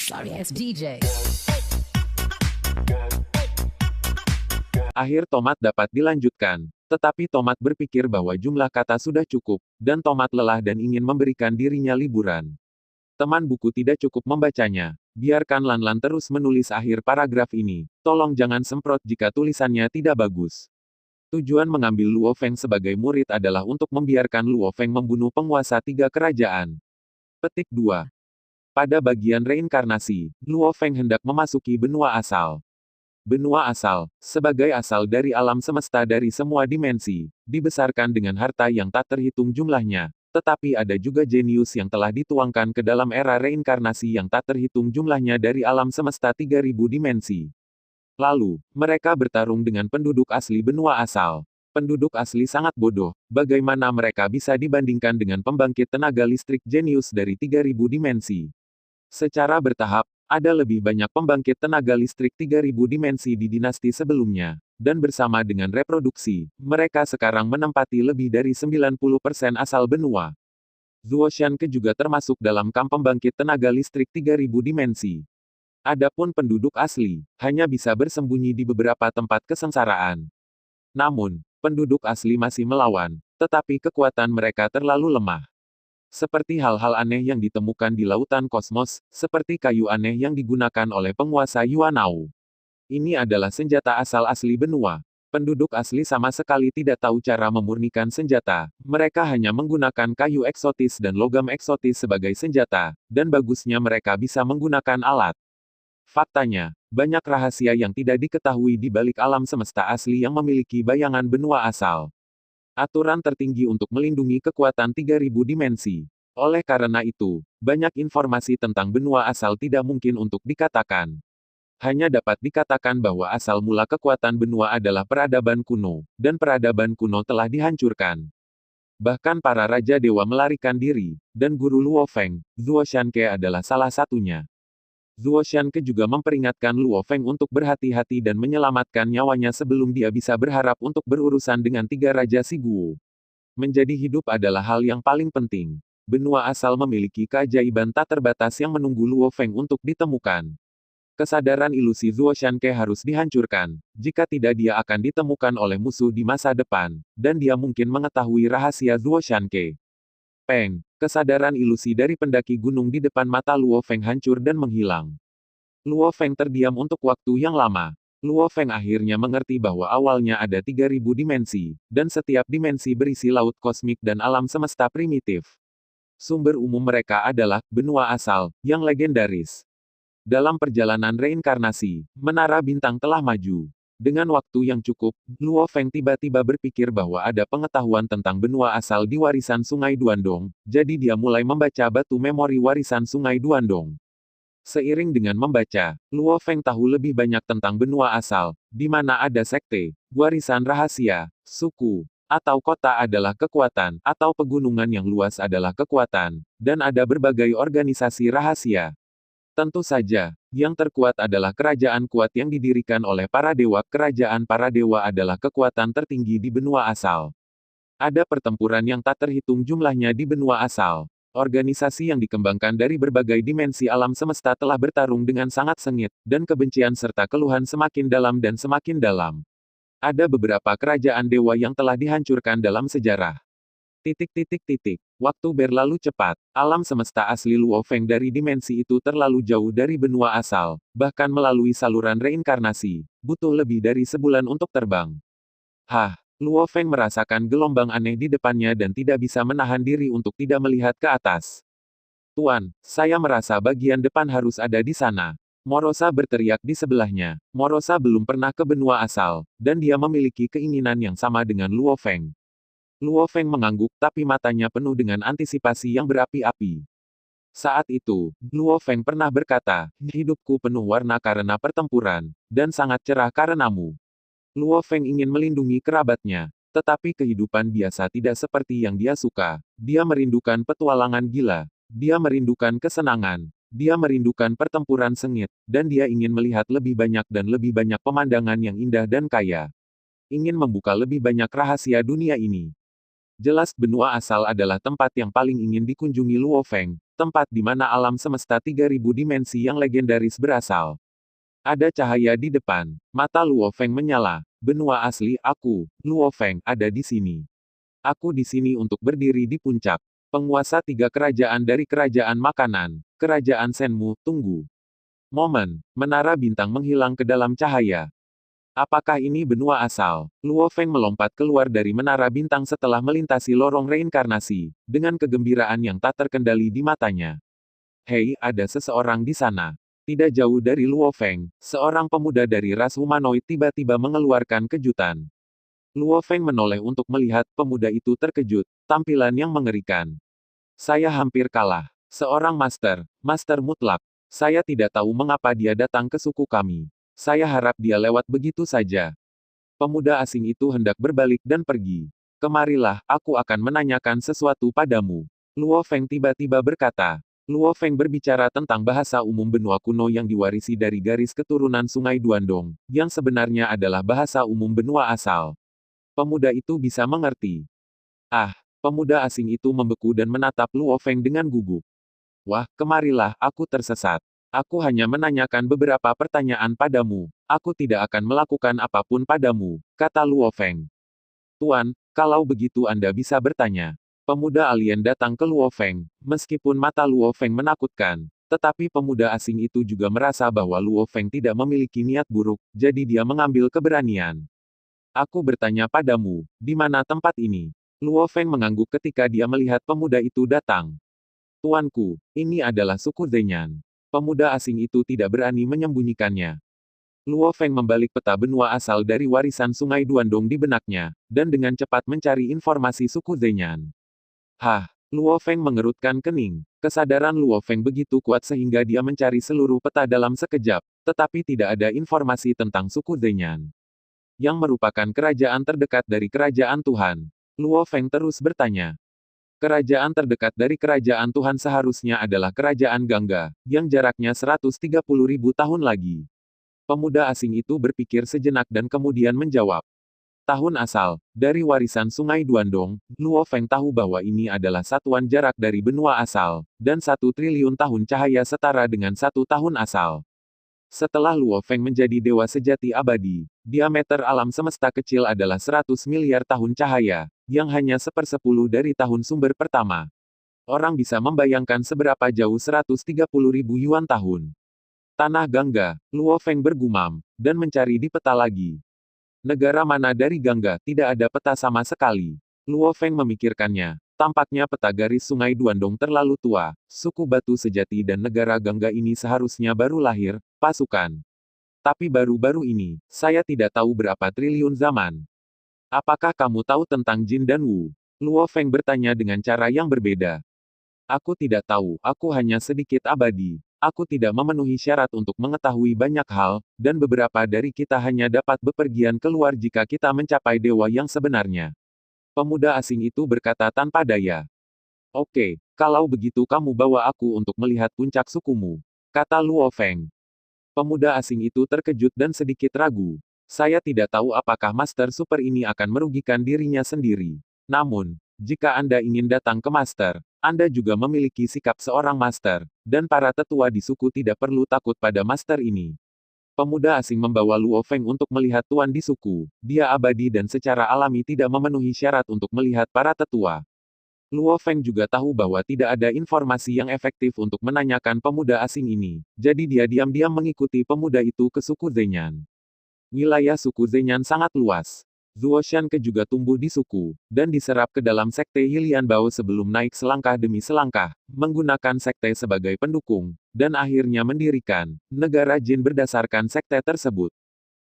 Sorry ass DJ. Akhir Tomat dapat dilanjutkan. Tetapi Tomat berpikir bahwa jumlah kata sudah cukup, dan Tomat lelah dan ingin memberikan dirinya liburan. Teman buku tidak cukup membacanya. Biarkan Lanlan terus menulis akhir paragraf ini. Tolong jangan semprot jika tulisannya tidak bagus. Tujuan mengambil Luo Feng sebagai murid adalah untuk membiarkan Luo Feng membunuh penguasa 3 kerajaan. Petik 2. Pada bagian reinkarnasi, Luo Feng hendak memasuki benua asal. Benua asal, sebagai asal dari alam semesta dari semua dimensi, dibesarkan dengan harta yang tak terhitung jumlahnya. Tetapi ada juga jenius yang telah dituangkan ke dalam era reinkarnasi yang tak terhitung jumlahnya dari alam semesta 3000 dimensi. Lalu, mereka bertarung dengan penduduk asli benua asal. Penduduk asli sangat bodoh, bagaimana mereka bisa dibandingkan dengan pembangkit tenaga listrik jenius dari 3000 dimensi. Secara bertahap, ada lebih banyak pembangkit tenaga listrik 3000 dimensi di dinasti sebelumnya. Dan bersama dengan reproduksi, mereka sekarang menempati lebih dari 90% asal benua. Zuoshanke juga termasuk dalam kamp pembangkit tenaga listrik 3000 dimensi. Adapun penduduk asli, hanya bisa bersembunyi di beberapa tempat kesengsaraan. Namun, penduduk asli masih melawan, tetapi kekuatan mereka terlalu lemah. Seperti hal-hal aneh yang ditemukan di lautan kosmos, seperti kayu aneh yang digunakan oleh penguasa Yuanao. Ini adalah senjata asal asli benua. Penduduk asli sama sekali tidak tahu cara memurnikan senjata, mereka hanya menggunakan kayu eksotis dan logam eksotis sebagai senjata, dan bagusnya mereka bisa menggunakan alat. Faktanya, banyak rahasia yang tidak diketahui di balik alam semesta asli yang memiliki bayangan benua asal. Aturan tertinggi untuk melindungi kekuatan 3000 dimensi. Oleh karena itu, banyak informasi tentang benua asal tidak mungkin untuk dikatakan. Hanya dapat dikatakan bahwa asal mula kekuatan benua adalah peradaban kuno, dan peradaban kuno telah dihancurkan. Bahkan para raja dewa melarikan diri, dan guru Luo Feng, Zuoshanke adalah salah satunya. Zuoshanke juga memperingatkan Luo Feng untuk berhati-hati dan menyelamatkan nyawanya sebelum dia bisa berharap untuk berurusan dengan 3 raja Siguo. Menjadi hidup adalah hal yang paling penting. Benua asal memiliki keajaiban tak terbatas yang menunggu Luo Feng untuk ditemukan. Kesadaran ilusi Zuoshanke harus dihancurkan, jika tidak dia akan ditemukan oleh musuh di masa depan, dan dia mungkin mengetahui rahasia Zuoshanke. Peng, kesadaran ilusi dari pendaki gunung di depan mata Luo Feng hancur dan menghilang. Luo Feng terdiam untuk waktu yang lama. Luo Feng akhirnya mengerti bahwa awalnya ada 3000 dimensi, dan setiap dimensi berisi laut kosmik dan alam semesta primitif. Sumber umum mereka adalah benua asal, yang legendaris. Dalam perjalanan reinkarnasi, menara bintang telah maju. Dengan waktu yang cukup, Luo Feng tiba-tiba berpikir bahwa ada pengetahuan tentang benua asal di warisan Sungai Duandong, jadi dia mulai membaca batu memori warisan Sungai Duandong. Seiring dengan membaca, Luo Feng tahu lebih banyak tentang benua asal, di mana ada sekte, warisan rahasia, suku, atau kota adalah kekuatan, atau pegunungan yang luas adalah kekuatan, dan ada berbagai organisasi rahasia. Tentu saja, yang terkuat adalah kerajaan kuat yang didirikan oleh para dewa. Kerajaan para dewa adalah kekuatan tertinggi di benua asal. Ada pertempuran yang tak terhitung jumlahnya di benua asal. Organisasi yang dikembangkan dari berbagai dimensi alam semesta telah bertarung dengan sangat sengit, dan kebencian serta keluhan semakin dalam dan semakin dalam. Ada beberapa kerajaan dewa yang telah dihancurkan dalam sejarah. Waktu berlalu cepat. Alam semesta asli Luo Feng dari dimensi itu terlalu jauh dari benua asal, bahkan melalui saluran reinkarnasi, butuh lebih dari sebulan untuk terbang. Luo Feng merasakan gelombang aneh di depannya dan tidak bisa menahan diri untuk tidak melihat ke atas. Tuan, saya merasa bagian depan harus ada di sana. Morosa berteriak di sebelahnya. Morosa belum pernah ke benua asal, dan dia memiliki keinginan yang sama dengan Luo Feng. Luo Feng mengangguk, tapi matanya penuh dengan antisipasi yang berapi-api. Saat itu, Luo Feng pernah berkata, hidupku penuh warna karena pertempuran, dan sangat cerah karenamu. Luo Feng ingin melindungi kerabatnya, tetapi kehidupan biasa tidak seperti yang dia suka. Dia merindukan petualangan gila. Dia merindukan kesenangan. Dia merindukan pertempuran sengit, dan dia ingin melihat lebih banyak dan lebih banyak pemandangan yang indah dan kaya. Ingin membuka lebih banyak rahasia dunia ini. Jelas benua asal adalah tempat yang paling ingin dikunjungi Luo Feng, tempat di mana alam semesta 3000 dimensi yang legendaris berasal. Ada cahaya di depan. Mata Luo Feng menyala. Benua asli aku, Luo Feng, ada di sini. Aku di sini untuk berdiri di puncak. Penguasa 3 kerajaan dari kerajaan makanan. Kerajaan Shenmu, tunggu. Momen, menara bintang menghilang ke dalam cahaya. Apakah ini benua asal? Luo Feng melompat keluar dari menara bintang setelah melintasi lorong reinkarnasi, dengan kegembiraan yang tak terkendali di matanya. Hei, ada seseorang di sana. Tidak jauh dari Luo Feng, seorang pemuda dari ras humanoid tiba-tiba mengeluarkan kejutan. Luo Feng menoleh untuk melihat pemuda itu terkejut, tampilan yang mengerikan. Saya hampir kalah. Seorang master mutlak. Saya tidak tahu mengapa dia datang ke suku kami. Saya harap dia lewat begitu saja. Pemuda asing itu hendak berbalik dan pergi. Kemarilah, aku akan menanyakan sesuatu padamu. Luo Feng tiba-tiba berkata. Luo Feng berbicara tentang bahasa umum benua kuno yang diwarisi dari garis keturunan Sungai Duandong, yang sebenarnya adalah bahasa umum benua asal. Pemuda itu bisa mengerti. Ah, pemuda asing itu membeku dan menatap Luo Feng dengan gugup. Wah, kemarilah, aku tersesat. Aku hanya menanyakan beberapa pertanyaan padamu. Aku tidak akan melakukan apapun padamu, kata Luo Feng. Tuan, kalau begitu Anda bisa bertanya. Pemuda alien datang ke Luo Feng, meskipun mata Luo Feng menakutkan. Tetapi pemuda asing itu juga merasa bahwa Luo Feng tidak memiliki niat buruk, jadi dia mengambil keberanian. Aku bertanya padamu, di mana tempat ini? Luo Feng mengangguk ketika dia melihat pemuda itu datang. Tuanku, ini adalah suku Zhenyan. Pemuda asing itu tidak berani menyembunyikannya. Luo Feng membalik peta benua asal dari warisan Sungai Duandong di benaknya, dan dengan cepat mencari informasi suku Zhenyan. Hah, Luo Feng mengerutkan kening. Kesadaran Luo Feng begitu kuat sehingga dia mencari seluruh peta dalam sekejap, tetapi tidak ada informasi tentang suku Zhenyan. Yang merupakan kerajaan terdekat dari kerajaan Tuhan. Luo Feng terus bertanya. Kerajaan terdekat dari kerajaan Tuhan seharusnya adalah kerajaan Gangga, yang jaraknya 130.000 tahun lagi. Pemuda asing itu berpikir sejenak dan kemudian menjawab. Tahun asal, dari warisan Sungai Duandong, Luo Feng tahu bahwa ini adalah satuan jarak dari benua asal, dan 1 triliun tahun cahaya setara dengan 1 tahun asal. Setelah Luo Feng menjadi dewa sejati abadi, diameter alam semesta kecil adalah 100 miliar tahun cahaya, yang hanya 1/10 dari tahun sumber pertama. Orang bisa membayangkan seberapa jauh 130.000 yuan tahun. Tanah Gangga, Luo Feng bergumam, dan mencari di peta lagi. Negara mana dari Gangga, tidak ada peta sama sekali. Luo Feng memikirkannya. Tampaknya peta garis Sungai Duandong terlalu tua. Suku batu sejati dan negara Gangga ini seharusnya baru lahir, pasukan. Tapi baru-baru ini, saya tidak tahu berapa triliun zaman. Apakah kamu tahu tentang Jin dan Wu? Luo Feng bertanya dengan cara yang berbeda. Aku tidak tahu, aku hanya sedikit abadi. Aku tidak memenuhi syarat untuk mengetahui banyak hal, dan beberapa dari kita hanya dapat bepergian keluar jika kita mencapai dewa yang sebenarnya. Pemuda asing itu berkata tanpa daya. Oke, kalau begitu kamu bawa aku untuk melihat puncak sukumu, kata Luo Feng. Pemuda asing itu terkejut dan sedikit ragu. Saya tidak tahu apakah Master Super ini akan merugikan dirinya sendiri. Namun, jika Anda ingin datang ke Master, Anda juga memiliki sikap seorang Master, dan para tetua di suku tidak perlu takut pada Master ini. Pemuda asing membawa Luo Feng untuk melihat tuan di suku. Dia abadi dan secara alami tidak memenuhi syarat untuk melihat para tetua. Luo Feng juga tahu bahwa tidak ada informasi yang efektif untuk menanyakan pemuda asing ini, jadi dia diam-diam mengikuti pemuda itu ke suku Zhenyan. Wilayah suku Zhenyan sangat luas. Zuoshanke juga tumbuh di suku, dan diserap ke dalam sekte Hilian Bao sebelum naik selangkah demi selangkah, menggunakan sekte sebagai pendukung, dan akhirnya mendirikan negara Jin berdasarkan sekte tersebut.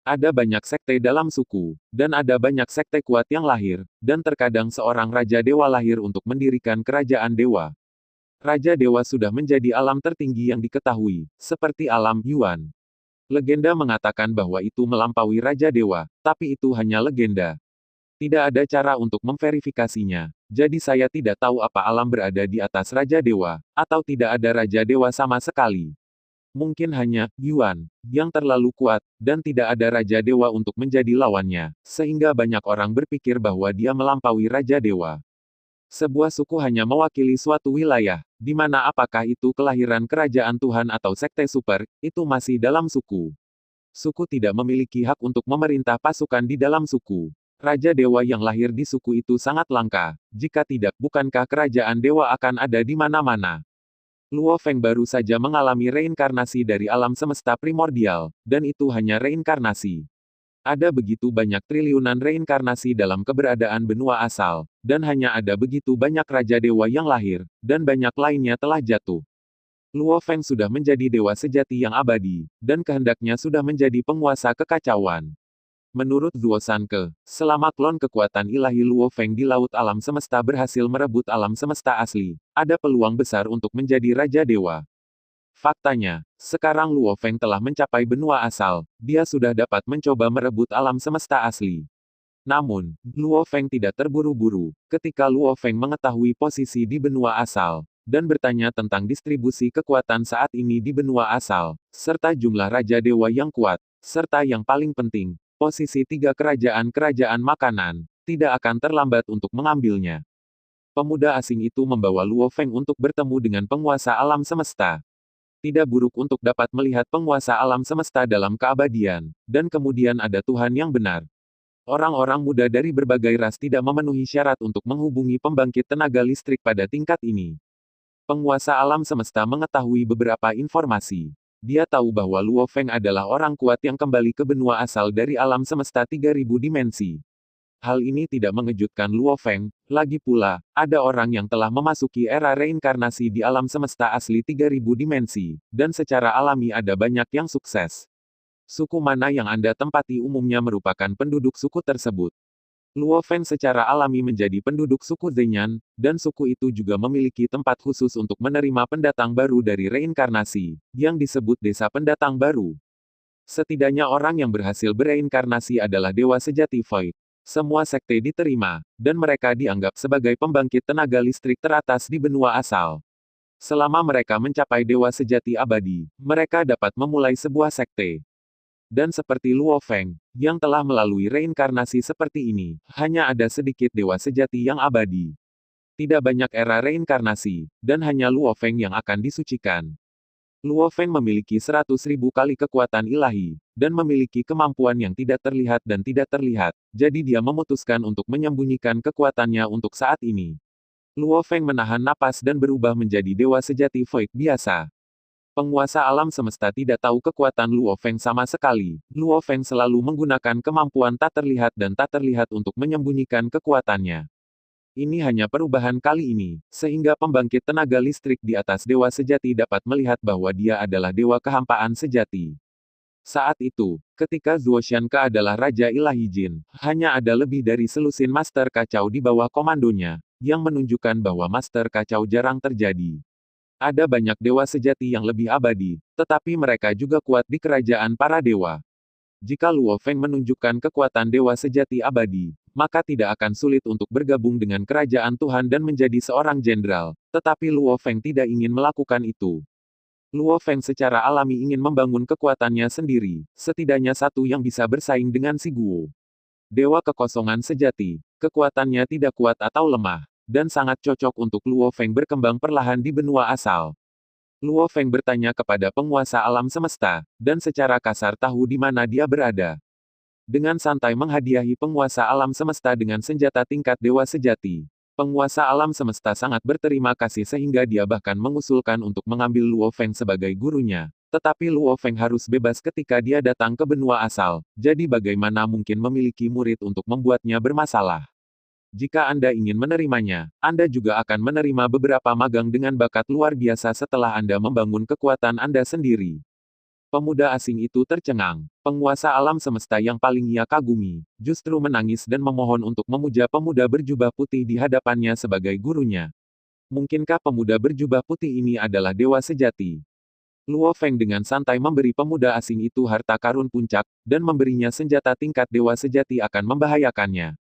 Ada banyak sekte dalam suku, dan ada banyak sekte kuat yang lahir, dan terkadang seorang Raja Dewa lahir untuk mendirikan kerajaan dewa. Raja Dewa sudah menjadi alam tertinggi yang diketahui, seperti alam Yuan. Legenda mengatakan bahwa itu melampaui Raja Dewa, tapi itu hanya legenda. Tidak ada cara untuk memverifikasinya, jadi saya tidak tahu apa alam berada di atas Raja Dewa, atau tidak ada Raja Dewa sama sekali. Mungkin hanya Yuan yang terlalu kuat, dan tidak ada Raja Dewa untuk menjadi lawannya, sehingga banyak orang berpikir bahwa dia melampaui Raja Dewa. Sebuah suku hanya mewakili suatu wilayah, di mana apakah itu kelahiran kerajaan Tuhan atau sekte super, itu masih dalam suku. Suku tidak memiliki hak untuk memerintah pasukan di dalam suku. Raja dewa yang lahir di suku itu sangat langka. Jika tidak, bukankah kerajaan dewa akan ada di mana-mana? Luo Feng baru saja mengalami reinkarnasi dari alam semesta primordial, dan itu hanya reinkarnasi. Ada begitu banyak triliunan reinkarnasi dalam keberadaan benua asal, dan hanya ada begitu banyak raja dewa yang lahir, dan banyak lainnya telah jatuh. Luo Feng sudah menjadi dewa sejati yang abadi, dan kehendaknya sudah menjadi penguasa kekacauan. Menurut Zuo Sanke, selama klon kekuatan ilahi Luo Feng di laut alam semesta berhasil merebut alam semesta asli, ada peluang besar untuk menjadi raja dewa. Faktanya, sekarang Luo Feng telah mencapai benua asal, dia sudah dapat mencoba merebut alam semesta asli. Namun, Luo Feng tidak terburu-buru, ketika Luo Feng mengetahui posisi di benua asal, dan bertanya tentang distribusi kekuatan saat ini di benua asal, serta jumlah raja dewa yang kuat, serta yang paling penting, posisi 3 kerajaan-kerajaan makanan, tidak akan terlambat untuk mengambilnya. Pemuda asing itu membawa Luo Feng untuk bertemu dengan penguasa alam semesta. Tidak buruk untuk dapat melihat penguasa alam semesta dalam keabadian, dan kemudian ada Tuhan yang benar. Orang-orang muda dari berbagai ras tidak memenuhi syarat untuk menghubungi pembangkit tenaga listrik pada tingkat ini. Penguasa alam semesta mengetahui beberapa informasi. Dia tahu bahwa Luo Feng adalah orang kuat yang kembali ke benua asal dari alam semesta 3000 dimensi. Hal ini tidak mengejutkan Luo Feng, lagi pula, ada orang yang telah memasuki era reinkarnasi di alam semesta asli 3000 dimensi, dan secara alami ada banyak yang sukses. Suku mana yang Anda tempati umumnya merupakan penduduk suku tersebut. Luo Feng secara alami menjadi penduduk suku Zhenyan, dan suku itu juga memiliki tempat khusus untuk menerima pendatang baru dari reinkarnasi, yang disebut desa pendatang baru. Setidaknya orang yang berhasil bereinkarnasi adalah dewa sejati Void. Semua sekte diterima, dan mereka dianggap sebagai pembangkit tenaga listrik teratas di benua asal. Selama mereka mencapai dewa sejati abadi, mereka dapat memulai sebuah sekte. Dan seperti Luo Feng, yang telah melalui reinkarnasi seperti ini, hanya ada sedikit dewa sejati yang abadi. Tidak banyak era reinkarnasi, dan hanya Luo Feng yang akan disucikan. Luo Feng memiliki 100.000 kali kekuatan ilahi, dan memiliki kemampuan yang tidak terlihat dan tidak terlihat, jadi dia memutuskan untuk menyembunyikan kekuatannya untuk saat ini. Luo Feng menahan napas dan berubah menjadi dewa sejati Void biasa. Penguasa alam semesta tidak tahu kekuatan Luo Feng sama sekali. Luo Feng selalu menggunakan kemampuan tak terlihat dan tak terlihat untuk menyembunyikan kekuatannya. Ini hanya perubahan kali ini, sehingga pembangkit tenaga listrik di atas dewa sejati dapat melihat bahwa dia adalah dewa kehampaan sejati. Saat itu, ketika Zuo Shanke adalah Raja Ilahi Jin, hanya ada lebih dari selusin Master Kacau di bawah komandonya, yang menunjukkan bahwa Master Kacau jarang terjadi. Ada banyak dewa sejati yang lebih abadi, tetapi mereka juga kuat di kerajaan para dewa. Jika Luo Feng menunjukkan kekuatan dewa sejati abadi, maka tidak akan sulit untuk bergabung dengan kerajaan Tuhan dan menjadi seorang jenderal, tetapi Luo Feng tidak ingin melakukan itu. Luo Feng secara alami ingin membangun kekuatannya sendiri, setidaknya satu yang bisa bersaing dengan si Guo. Dewa kekosongan sejati, kekuatannya tidak kuat atau lemah, dan sangat cocok untuk Luo Feng berkembang perlahan di benua asal. Luo Feng bertanya kepada penguasa alam semesta, dan secara kasar tahu di mana dia berada. Dengan santai menghadiahi penguasa alam semesta dengan senjata tingkat dewa sejati. Penguasa alam semesta sangat berterima kasih sehingga dia bahkan mengusulkan untuk mengambil Luo Feng sebagai gurunya. Tetapi Luo Feng harus bebas ketika dia datang ke benua asal, jadi bagaimana mungkin memiliki murid untuk membuatnya bermasalah. Jika Anda ingin menerimanya, Anda juga akan menerima beberapa magang dengan bakat luar biasa setelah Anda membangun kekuatan Anda sendiri. Pemuda asing itu tercengang. Penguasa alam semesta yang paling ia kagumi, justru menangis dan memohon untuk memuja pemuda berjubah putih di hadapannya sebagai gurunya. Mungkinkah pemuda berjubah putih ini adalah dewa sejati? Luo Feng dengan santai memberi pemuda asing itu harta karun puncak, dan memberinya senjata tingkat dewa sejati akan membahayakannya.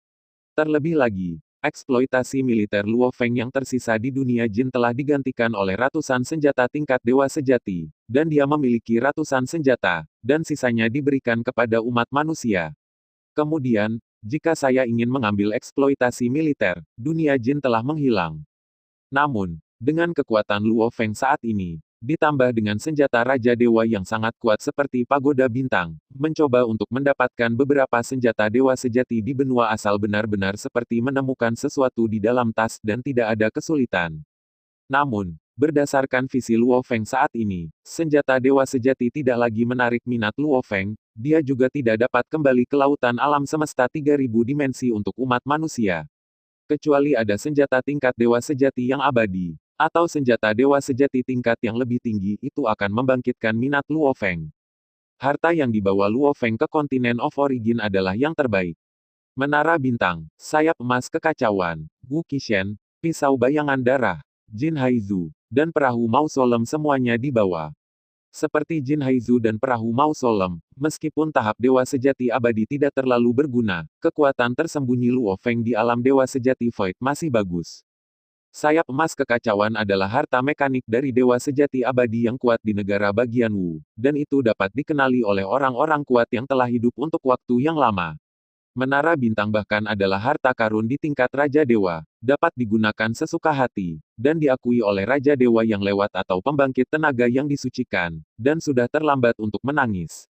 Terlebih lagi, eksploitasi militer Luo Feng yang tersisa di dunia jin telah digantikan oleh ratusan senjata tingkat dewa sejati, dan dia memiliki ratusan senjata, dan sisanya diberikan kepada umat manusia. Kemudian, jika saya ingin mengambil eksploitasi militer, dunia jin telah menghilang. Namun, Dengan kekuatan Luo Feng saat ini, ditambah dengan senjata Raja Dewa yang sangat kuat seperti Pagoda Bintang, mencoba untuk mendapatkan beberapa senjata dewa sejati di benua asal benar-benar seperti menemukan sesuatu di dalam tas dan tidak ada kesulitan. Namun, berdasarkan visi Luo Feng saat ini, senjata dewa sejati tidak lagi menarik minat Luo Feng, dia juga tidak dapat kembali ke lautan alam semesta 3000 dimensi untuk umat manusia. Kecuali ada senjata tingkat dewa sejati yang abadi, atau senjata dewa sejati tingkat yang lebih tinggi itu akan membangkitkan minat Luo Feng. Harta yang dibawa Luo Feng ke kontinen of origin adalah yang terbaik. Menara bintang, sayap emas kekacauan, Wu Qishan, pisau bayangan darah, Jin Haizu, dan perahu mausolem semuanya dibawa. Seperti Jin Haizu dan perahu mausolem, meskipun tahap dewa sejati abadi tidak terlalu berguna, kekuatan tersembunyi Luo Feng di alam dewa sejati Void masih bagus. Sayap emas kekacauan adalah harta mekanik dari dewa sejati abadi yang kuat di negara bagian Wu, dan itu dapat dikenali oleh orang-orang kuat yang telah hidup untuk waktu yang lama. Menara bintang bahkan adalah harta karun di tingkat Raja Dewa, dapat digunakan sesuka hati, dan diakui oleh Raja Dewa yang lewat atau pembangkit tenaga yang disucikan, dan sudah terlambat untuk menangis.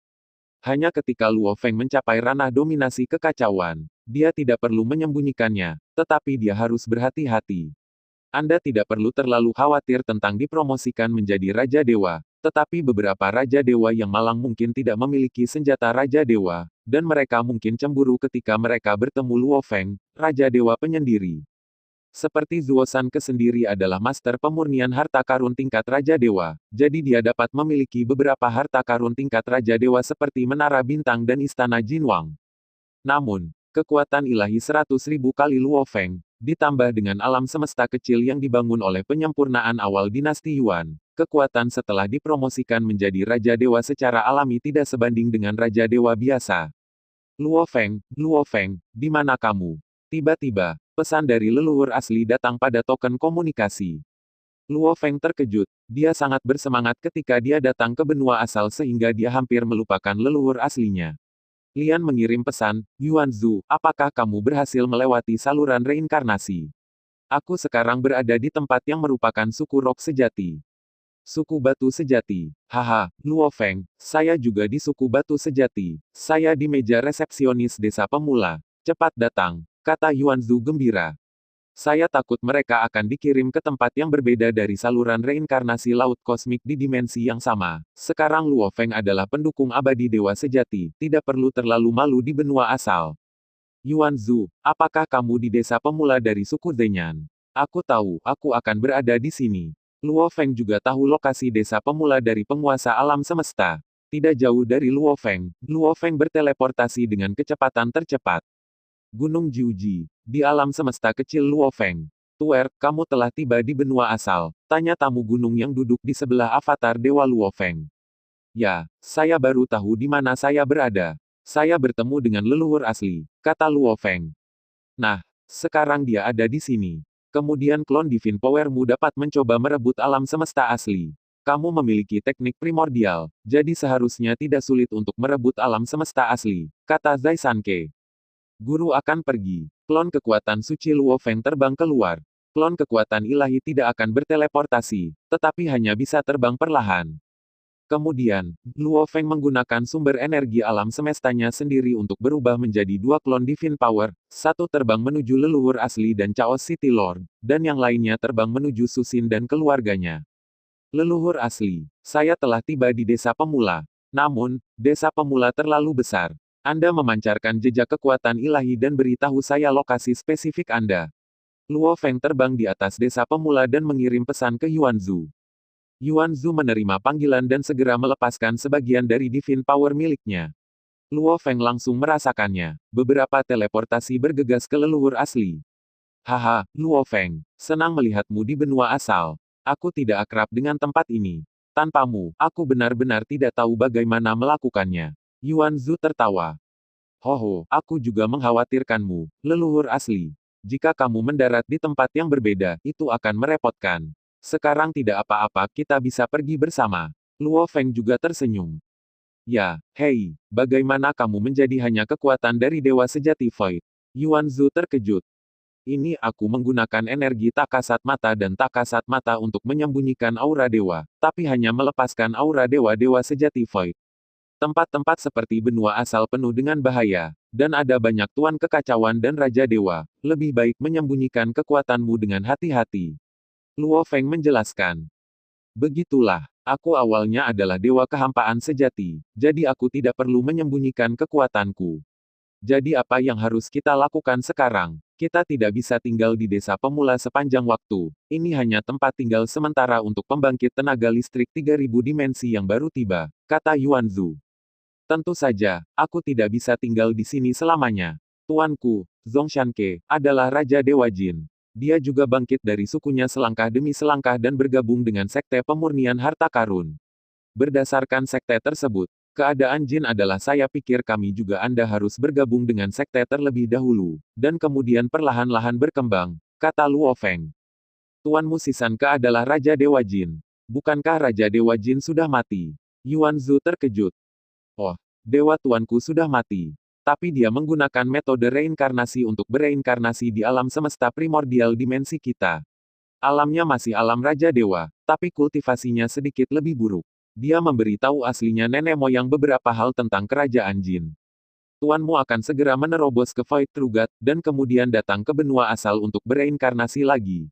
Hanya ketika Luo Feng mencapai ranah dominasi kekacauan, dia tidak perlu menyembunyikannya, tetapi dia harus berhati-hati. Anda tidak perlu terlalu khawatir tentang dipromosikan menjadi Raja Dewa, tetapi beberapa Raja Dewa yang malang mungkin tidak memiliki senjata Raja Dewa, dan mereka mungkin cemburu ketika mereka bertemu Luo Feng, Raja Dewa penyendiri. Seperti Zuo San sendiri adalah master pemurnian harta karun tingkat Raja Dewa, jadi dia dapat memiliki beberapa harta karun tingkat Raja Dewa seperti Menara Bintang dan Istana Jinwang. Namun, kekuatan ilahi 100.000 kali Luo Feng, ditambah dengan alam semesta kecil yang dibangun oleh penyempurnaan awal dinasti Yuan, kekuatan setelah dipromosikan menjadi Raja Dewa secara alami tidak sebanding dengan Raja Dewa biasa. Luo Feng, di mana kamu? Tiba-tiba, pesan dari leluhur asli datang pada token komunikasi. Luo Feng terkejut, dia sangat bersemangat ketika dia datang ke benua asal sehingga dia hampir melupakan leluhur aslinya. Lian mengirim pesan, Yuanzu, apakah kamu berhasil melewati saluran reinkarnasi? Aku sekarang berada di tempat yang merupakan suku Rock sejati. Suku Batu Sejati. Haha, Luo Feng, saya juga di suku Batu Sejati. Saya di meja resepsionis desa pemula. Cepat datang, kata Yuanzu gembira. Saya takut mereka akan dikirim ke tempat yang berbeda dari saluran reinkarnasi laut kosmik di dimensi yang sama. Sekarang Luo Feng adalah pendukung abadi dewa sejati, tidak perlu terlalu malu di benua asal. Yuanzu, apakah kamu di desa pemula dari suku Zenyan? Aku tahu, aku akan berada di sini. Luo Feng juga tahu lokasi desa pemula dari penguasa alam semesta. Tidak jauh dari Luo Feng berteleportasi dengan kecepatan tercepat. Gunung Jiuji, di alam semesta kecil Luo Feng. Tuer, kamu telah tiba di benua asal, tanya tamu gunung yang duduk di sebelah avatar Dewa Luo Feng. Ya, saya baru tahu di mana saya berada. Saya bertemu dengan leluhur asli, kata Luo Feng. Nah, sekarang dia ada di sini. Kemudian klon Divine Powermu dapat mencoba merebut alam semesta asli. Kamu memiliki teknik primordial, jadi seharusnya tidak sulit untuk merebut alam semesta asli, kata Zai Sanke. Guru akan pergi. Klon kekuatan suci Luo Feng terbang keluar. Klon kekuatan ilahi tidak akan berteleportasi, tetapi hanya bisa terbang perlahan. Kemudian, Luo Feng menggunakan sumber energi alam semestanya sendiri untuk berubah menjadi dua klon Divine Power, satu terbang menuju leluhur asli dan Chaos City Lord, dan yang lainnya terbang menuju Susin dan keluarganya. Leluhur asli, saya telah tiba di desa pemula. Namun, desa pemula terlalu besar. Anda memancarkan jejak kekuatan ilahi dan beritahu saya lokasi spesifik Anda. Luo Feng terbang di atas desa pemula dan mengirim pesan ke Yuanzu. Yuanzu menerima panggilan dan segera melepaskan sebagian dari Divine Power miliknya. Luo Feng langsung merasakannya. Beberapa teleportasi bergegas ke leluhur asli. Haha, Luo Feng, senang melihatmu di benua asal. Aku tidak akrab dengan tempat ini. Tanpamu, aku benar-benar tidak tahu bagaimana melakukannya. Yuanzu tertawa. Hoho, aku juga mengkhawatirkanmu, leluhur asli. Jika kamu mendarat di tempat yang berbeda, itu akan merepotkan. Sekarang tidak apa-apa, kita bisa pergi bersama. Luo Feng juga tersenyum. Ya, hei, bagaimana kamu menjadi hanya kekuatan dari dewa sejati Void? Yuanzu terkejut. Ini aku menggunakan energi tak kasat mata dan tak kasat mata untuk menyembunyikan aura dewa, tapi hanya melepaskan aura dewa-dewa sejati Void. Tempat-tempat seperti benua asal penuh dengan bahaya, dan ada banyak tuan kekacauan dan raja dewa, lebih baik menyembunyikan kekuatanmu dengan hati-hati. Luo Feng menjelaskan. Begitulah, aku awalnya adalah dewa kehampaan sejati, jadi aku tidak perlu menyembunyikan kekuatanku. Jadi apa yang harus kita lakukan sekarang? Kita tidak bisa tinggal di desa pemula sepanjang waktu. Ini hanya tempat tinggal sementara untuk pembangkit tenaga listrik 3000 dimensi yang baru tiba, kata Yuan Zhu. Tentu saja, aku tidak bisa tinggal di sini selamanya. Tuanku, Zongshanke, adalah Raja Dewa Jin. Dia juga bangkit dari sukunya selangkah demi selangkah dan bergabung dengan Sekte Pemurnian Harta Karun. Berdasarkan sekte tersebut, keadaan Jin adalah saya pikir kami juga Anda harus bergabung dengan sekte terlebih dahulu, dan kemudian perlahan-lahan berkembang, kata Luo Feng. Tuanmu Sisanke adalah Raja Dewa Jin. Bukankah Raja Dewa Jin sudah mati? Yuan Zhu terkejut. Oh, dewa tuanku sudah mati. Tapi dia menggunakan metode reinkarnasi untuk bereinkarnasi di alam semesta primordial dimensi kita. Alamnya masih alam Raja Dewa, tapi kultivasinya sedikit lebih buruk. Dia memberitahu aslinya nenek moyang beberapa hal tentang kerajaan Jin. Tuanmu akan segera menerobos ke Void Trugat, dan kemudian datang ke benua asal untuk bereinkarnasi lagi.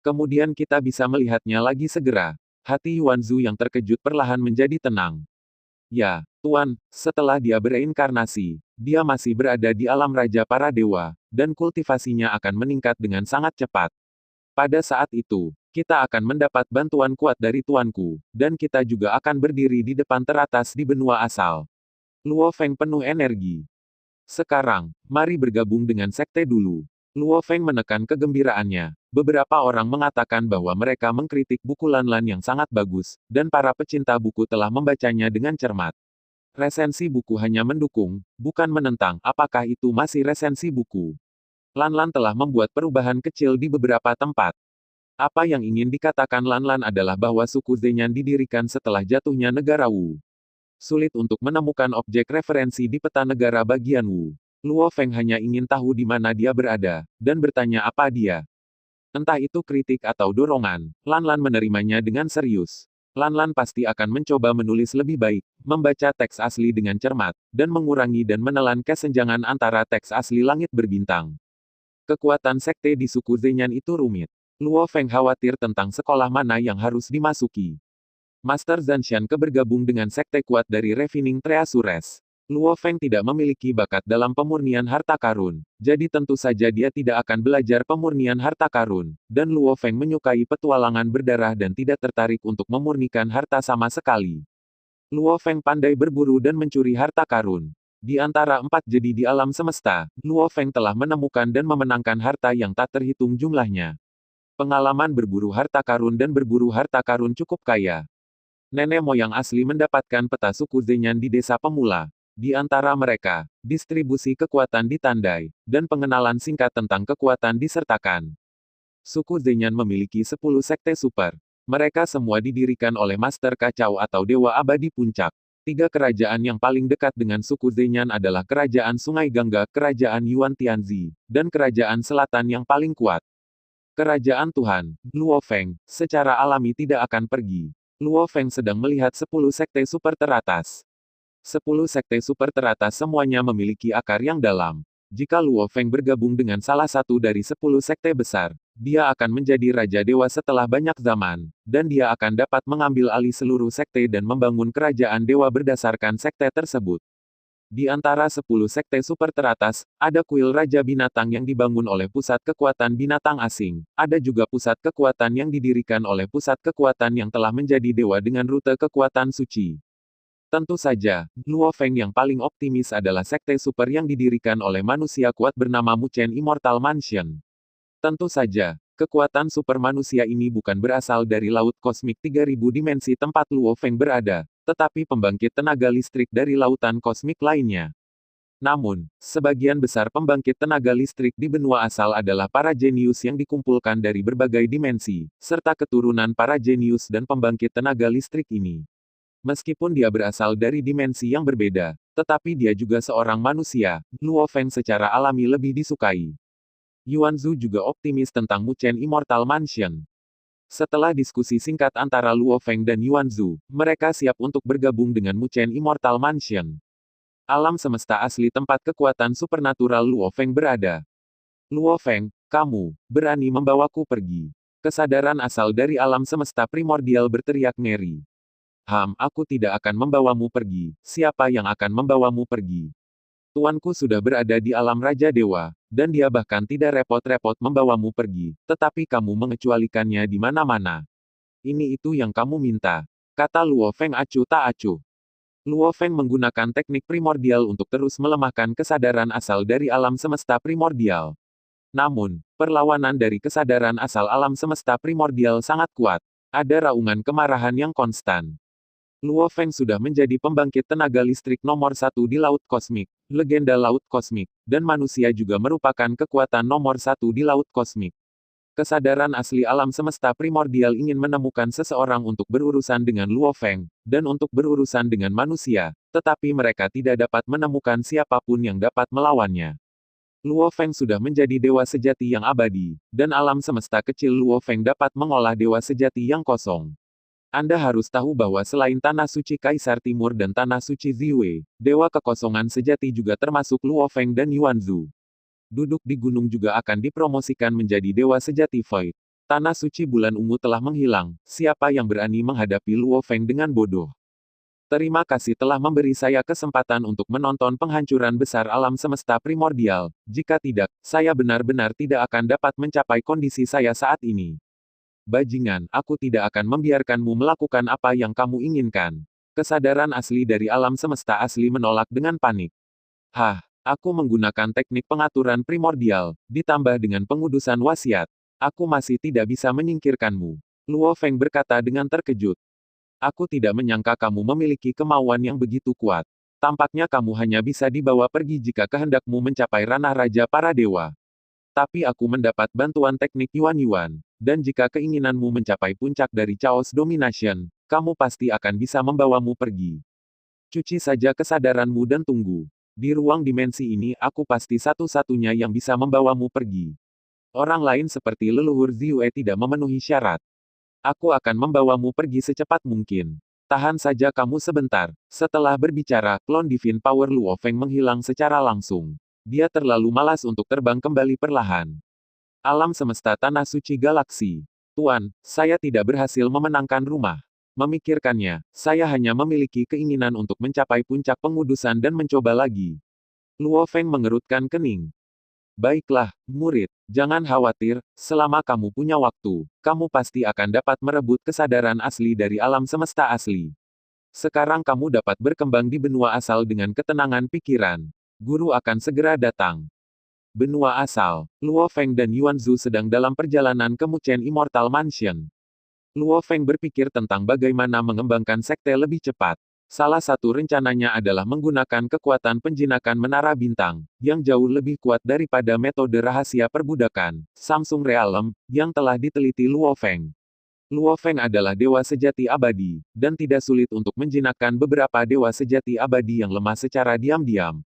Kemudian kita bisa melihatnya lagi segera. Hati Yuan Zhu yang terkejut perlahan menjadi tenang. Ya, Tuan, setelah dia bereinkarnasi, dia masih berada di alam Raja para Dewa, dan kultivasinya akan meningkat dengan sangat cepat. Pada saat itu, kita akan mendapat bantuan kuat dari tuanku, dan kita juga akan berdiri di depan teratas di benua asal. Luo Feng penuh energi. Sekarang, mari bergabung dengan sekte dulu. Luo Feng menekan kegembiraannya. Beberapa orang mengatakan bahwa mereka mengkritik buku Lanlan yang sangat bagus, dan para pecinta buku telah membacanya dengan cermat. Resensi buku hanya mendukung, bukan menentang. Apakah itu masih resensi buku? Lanlan telah membuat perubahan kecil di beberapa tempat. Apa yang ingin dikatakan Lanlan adalah bahwa suku Zhenyan didirikan setelah jatuhnya negara Wu. Sulit untuk menemukan objek referensi di peta negara bagian Wu. Luo Feng hanya ingin tahu di mana dia berada, dan bertanya apa dia. Entah itu kritik atau dorongan, Lanlan menerimanya dengan serius. Lanlan pasti akan mencoba menulis lebih baik, membaca teks asli dengan cermat, dan mengurangi dan menelan kesenjangan antara teks asli langit berbintang. Kekuatan sekte di suku Zhenyan itu rumit. Luo Feng khawatir tentang sekolah mana yang harus dimasuki. Master Zanshan bergabung dengan sekte kuat dari Refining Treasures. Luo Feng tidak memiliki bakat dalam pemurnian harta karun, jadi tentu saja dia tidak akan belajar pemurnian harta karun, dan Luo Feng menyukai petualangan berdarah dan tidak tertarik untuk memurnikan harta sama sekali. Luo Feng pandai berburu dan mencuri harta karun. Di antara 4 jedi di alam semesta, Luo Feng telah menemukan dan memenangkan harta yang tak terhitung jumlahnya. Pengalaman berburu harta karun dan berburu harta karun cukup kaya. Nenek moyang asli mendapatkan peta suku Zhenyan di desa pemula. Di antara mereka, distribusi kekuatan ditandai, dan pengenalan singkat tentang kekuatan disertakan. Suku Zhenyan memiliki 10 sekte super. Mereka semua didirikan oleh Master Kacau atau Dewa Abadi Puncak. 3 kerajaan yang paling dekat dengan suku Zhenyan adalah Kerajaan Sungai Gangga, Kerajaan Yuan Tianzi, dan Kerajaan Selatan yang paling kuat. Kerajaan Tuhan, Luo Feng, secara alami tidak akan pergi. Luo Feng sedang melihat 10 sekte super teratas. 10 sekte super teratas semuanya memiliki akar yang dalam. Jika Luo Feng bergabung dengan salah satu dari 10 sekte besar, dia akan menjadi Raja Dewa setelah banyak zaman, dan dia akan dapat mengambil alih seluruh sekte dan membangun kerajaan dewa berdasarkan sekte tersebut. Di antara 10 sekte super teratas, ada kuil Raja Binatang yang dibangun oleh pusat kekuatan binatang asing. Ada juga pusat kekuatan yang didirikan oleh pusat kekuatan yang telah menjadi dewa dengan rute kekuatan suci. Tentu saja, Luo Feng yang paling optimis adalah sekte super yang didirikan oleh manusia kuat bernama Muchen Immortal Mansion. Tentu saja, kekuatan super manusia ini bukan berasal dari laut kosmik 3000 dimensi tempat Luo Feng berada, tetapi pembangkit tenaga listrik dari lautan kosmik lainnya. Namun, sebagian besar pembangkit tenaga listrik di benua asal adalah para jenius yang dikumpulkan dari berbagai dimensi, serta keturunan para jenius dan pembangkit tenaga listrik ini. Meskipun dia berasal dari dimensi yang berbeda, tetapi dia juga seorang manusia, Luo Feng secara alami lebih disukai. Yuan Zhu juga optimis tentang Mu Chen Immortal Mansion. Setelah diskusi singkat antara Luo Feng dan Yuan Zhu, mereka siap untuk bergabung dengan Mu Chen Immortal Mansion. Alam semesta asli tempat kekuatan supernatural Luo Feng berada. Luo Feng, kamu berani membawaku pergi. Kesadaran asal dari alam semesta primordial berteriak ngeri. Aku tidak akan membawamu pergi. Siapa yang akan membawamu pergi? Tuanku sudah berada di alam Raja Dewa, dan dia bahkan tidak repot-repot membawamu pergi, tetapi kamu mengecualikannya di mana-mana. Ini itu yang kamu minta. Kata Luo Feng acuh tak acuh. Luo Feng menggunakan teknik primordial untuk terus melemahkan kesadaran asal dari alam semesta primordial. Namun, perlawanan dari kesadaran asal alam semesta primordial sangat kuat. Ada raungan kemarahan yang konstan. Luo Feng sudah menjadi pembangkit tenaga listrik nomor satu di Laut Kosmik, legenda Laut Kosmik, dan manusia juga merupakan kekuatan nomor satu di Laut Kosmik. Kesadaran asli alam semesta primordial ingin menemukan seseorang untuk berurusan dengan Luo Feng, dan untuk berurusan dengan manusia, tetapi mereka tidak dapat menemukan siapapun yang dapat melawannya. Luo Feng sudah menjadi dewa sejati yang abadi, dan alam semesta kecil Luo Feng dapat mengolah dewa sejati yang kosong. Anda harus tahu bahwa selain Tanah Suci Kaisar Timur dan Tanah Suci Ziwei, Dewa Kekosongan Sejati juga termasuk Luo Feng dan Yuan Zhu. Duduk di gunung juga akan dipromosikan menjadi Dewa Sejati Void. Tanah Suci Bulan Ungu telah menghilang, siapa yang berani menghadapi Luo Feng dengan bodoh? Terima kasih telah memberi saya kesempatan untuk menonton penghancuran besar alam semesta primordial, jika tidak, saya benar-benar tidak akan dapat mencapai kondisi saya saat ini. Bajingan, aku tidak akan membiarkanmu melakukan apa yang kamu inginkan. Kesadaran asli dari alam semesta asli menolak dengan panik. Aku menggunakan teknik pengaturan primordial, ditambah dengan pengudusan wasiat. Aku masih tidak bisa menyingkirkanmu. Luo Feng berkata dengan terkejut. Aku tidak menyangka kamu memiliki kemauan yang begitu kuat. Tampaknya kamu hanya bisa dibawa pergi jika kehendakmu mencapai ranah Raja para Dewa. Tapi aku mendapat bantuan teknik Yuan-Yuan, dan jika keinginanmu mencapai puncak dari Chaos Domination, kamu pasti akan bisa membawamu pergi. Cuci saja kesadaranmu dan tunggu. Di ruang dimensi ini aku pasti satu-satunya yang bisa membawamu pergi. Orang lain seperti leluhur Ziue tidak memenuhi syarat. Aku akan membawamu pergi secepat mungkin. Tahan saja kamu sebentar. Setelah berbicara, klon Divine Power Luo Feng menghilang secara langsung. Dia terlalu malas untuk terbang kembali perlahan. Alam semesta Tanah Suci Galaksi. Tuan, saya tidak berhasil memenangkan rumah. Memikirkannya, saya hanya memiliki keinginan untuk mencapai puncak pengudusan dan mencoba lagi. Luo Feng mengerutkan kening. Baiklah, murid, jangan khawatir, selama kamu punya waktu, kamu pasti akan dapat merebut kesadaran asli dari alam semesta asli. Sekarang kamu dapat berkembang di benua asal dengan ketenangan pikiran. Guru akan segera datang. Benua asal, Luo Feng dan Yuan Zhu sedang dalam perjalanan ke Mu Chen Immortal Mansion. Luo Feng berpikir tentang bagaimana mengembangkan sekte lebih cepat. Salah satu rencananya adalah menggunakan kekuatan penjinakan menara bintang, yang jauh lebih kuat daripada metode rahasia perbudakan, Samsung Realm, yang telah diteliti Luo Feng. Luo Feng adalah dewa sejati abadi, dan tidak sulit untuk menjinakkan beberapa dewa sejati abadi yang lemah secara diam-diam.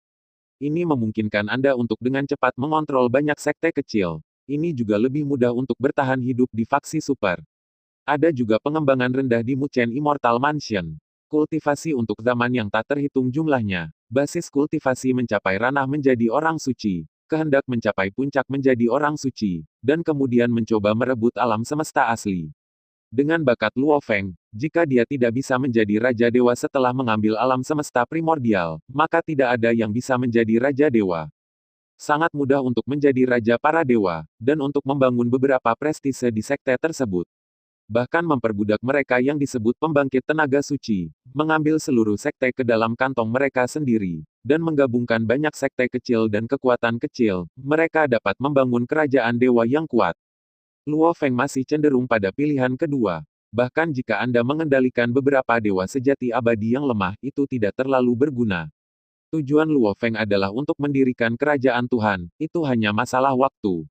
Ini memungkinkan Anda untuk dengan cepat mengontrol banyak sekte kecil. Ini juga lebih mudah untuk bertahan hidup di faksi super. Ada juga pengembangan rendah di Mu Chen Immortal Mansion. Kultivasi untuk zaman yang tak terhitung jumlahnya. Basis kultivasi mencapai ranah menjadi orang suci. Kehendak mencapai puncak menjadi orang suci. Dan kemudian mencoba merebut alam semesta asli. Dengan bakat Luo Feng, jika dia tidak bisa menjadi Raja Dewa setelah mengambil alam semesta primordial, maka tidak ada yang bisa menjadi Raja Dewa. Sangat mudah untuk menjadi Raja para Dewa, dan untuk membangun beberapa prestise di sekte tersebut. Bahkan memperbudak mereka yang disebut pembangkit tenaga suci, mengambil seluruh sekte ke dalam kantong mereka sendiri, dan menggabungkan banyak sekte kecil dan kekuatan kecil, mereka dapat membangun kerajaan dewa yang kuat. Luo Feng masih cenderung pada pilihan kedua. Bahkan jika Anda mengendalikan beberapa dewa sejati abadi yang lemah, itu tidak terlalu berguna. Tujuan Luo Feng adalah untuk mendirikan kerajaan Tuhan, itu hanya masalah waktu.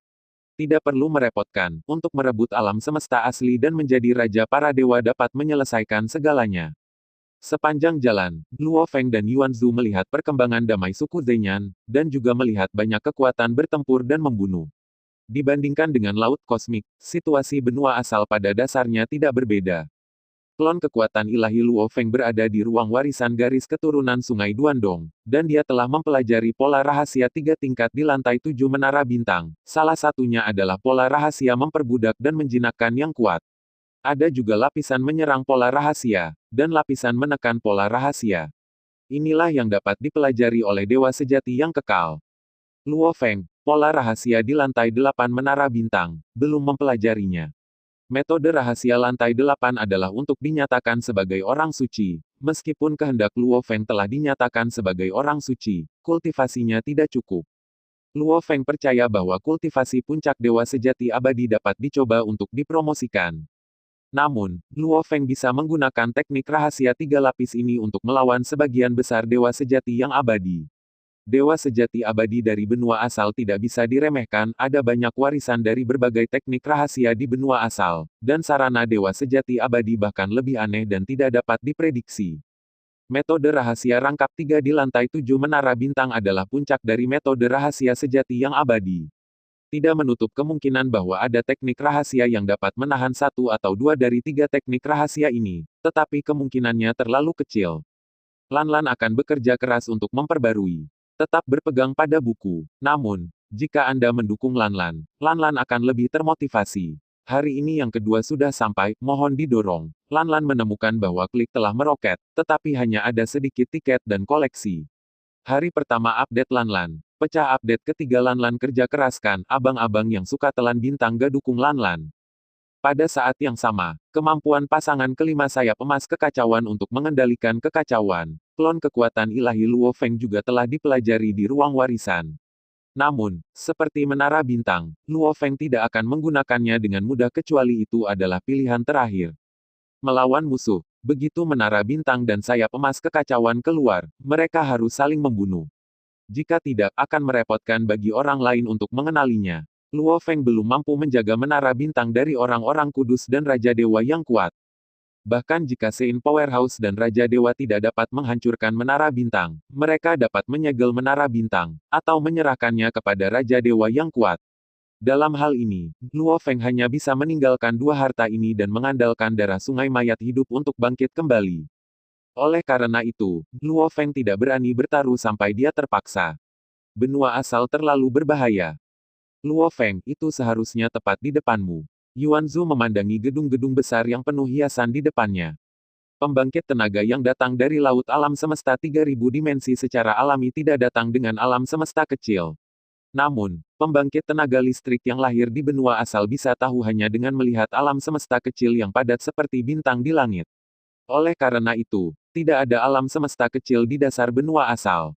Tidak perlu merepotkan, untuk merebut alam semesta asli dan menjadi raja para dewa dapat menyelesaikan segalanya. Sepanjang jalan, Luo Feng dan Yuan Zhu melihat perkembangan damai suku Zhenyan, dan juga melihat banyak kekuatan bertempur dan membunuh. Dibandingkan dengan laut kosmik, situasi benua asal pada dasarnya tidak berbeda. Klon kekuatan ilahi Luo Feng berada di ruang warisan garis keturunan Sungai Duandong, dan dia telah mempelajari pola rahasia 3 tingkat di lantai 7 menara bintang. Salah satunya adalah pola rahasia memperbudak dan menjinakkan yang kuat. Ada juga lapisan menyerang pola rahasia, dan lapisan menekan pola rahasia. Inilah yang dapat dipelajari oleh dewa sejati yang kekal. Luo Feng, pola rahasia di lantai 8 menara bintang, belum mempelajarinya. Metode rahasia lantai 8 adalah untuk dinyatakan sebagai orang suci. Meskipun kehendak Luo Feng telah dinyatakan sebagai orang suci, kultivasinya tidak cukup. Luo Feng percaya bahwa kultivasi puncak dewa sejati abadi dapat dicoba untuk dipromosikan. Namun, Luo Feng bisa menggunakan teknik rahasia 3 lapis ini untuk melawan sebagian besar dewa sejati yang abadi. Dewa sejati abadi dari benua asal tidak bisa diremehkan, ada banyak warisan dari berbagai teknik rahasia di benua asal, dan sarana dewa sejati abadi bahkan lebih aneh dan tidak dapat diprediksi. Metode rahasia rangkap 3 di lantai 7 menara bintang adalah puncak dari metode rahasia sejati yang abadi. Tidak menutup kemungkinan bahwa ada teknik rahasia yang dapat menahan 1 atau 2 dari 3 teknik rahasia ini, tetapi kemungkinannya terlalu kecil. Lanlan akan bekerja keras untuk memperbarui. Tetap berpegang pada buku. Namun, jika Anda mendukung Lanlan, Lanlan akan lebih termotivasi. Hari ini yang kedua sudah sampai, mohon didorong. Lanlan menemukan bahwa klik telah meroket, tetapi hanya ada sedikit tiket dan koleksi. Hari pertama update Lanlan. Pecah update ketiga Lanlan kerja keraskan, abang-abang yang suka telan bintang gak dukung Lanlan. Pada saat yang sama, kemampuan pasangan kelima sayap emas kekacauan untuk mengendalikan kekacauan, klon kekuatan ilahi Luo Feng juga telah dipelajari di ruang warisan. Namun, seperti menara bintang, Luo Feng tidak akan menggunakannya dengan mudah kecuali itu adalah pilihan terakhir. Melawan musuh, begitu menara bintang dan sayap emas kekacauan keluar, mereka harus saling membunuh. Jika tidak, akan merepotkan bagi orang lain untuk mengenalinya. Luo Feng belum mampu menjaga menara bintang dari orang-orang kudus dan Raja Dewa yang kuat. Bahkan jika Sein Powerhouse dan Raja Dewa tidak dapat menghancurkan menara bintang, mereka dapat menyegel menara bintang, atau menyerahkannya kepada Raja Dewa yang kuat. Dalam hal ini, Luo Feng hanya bisa meninggalkan 2 harta ini dan mengandalkan darah sungai mayat hidup untuk bangkit kembali. Oleh karena itu, Luo Feng tidak berani bertaruh sampai dia terpaksa. Benua asal terlalu berbahaya. Luo Feng, itu seharusnya tepat di depanmu. Yuanzu memandangi gedung-gedung besar yang penuh hiasan di depannya. Pembangkit tenaga yang datang dari laut alam semesta 3000 dimensi secara alami tidak datang dengan alam semesta kecil. Namun, pembangkit tenaga listrik yang lahir di benua asal bisa tahu hanya dengan melihat alam semesta kecil yang padat seperti bintang di langit. Oleh karena itu, tidak ada alam semesta kecil di dasar benua asal.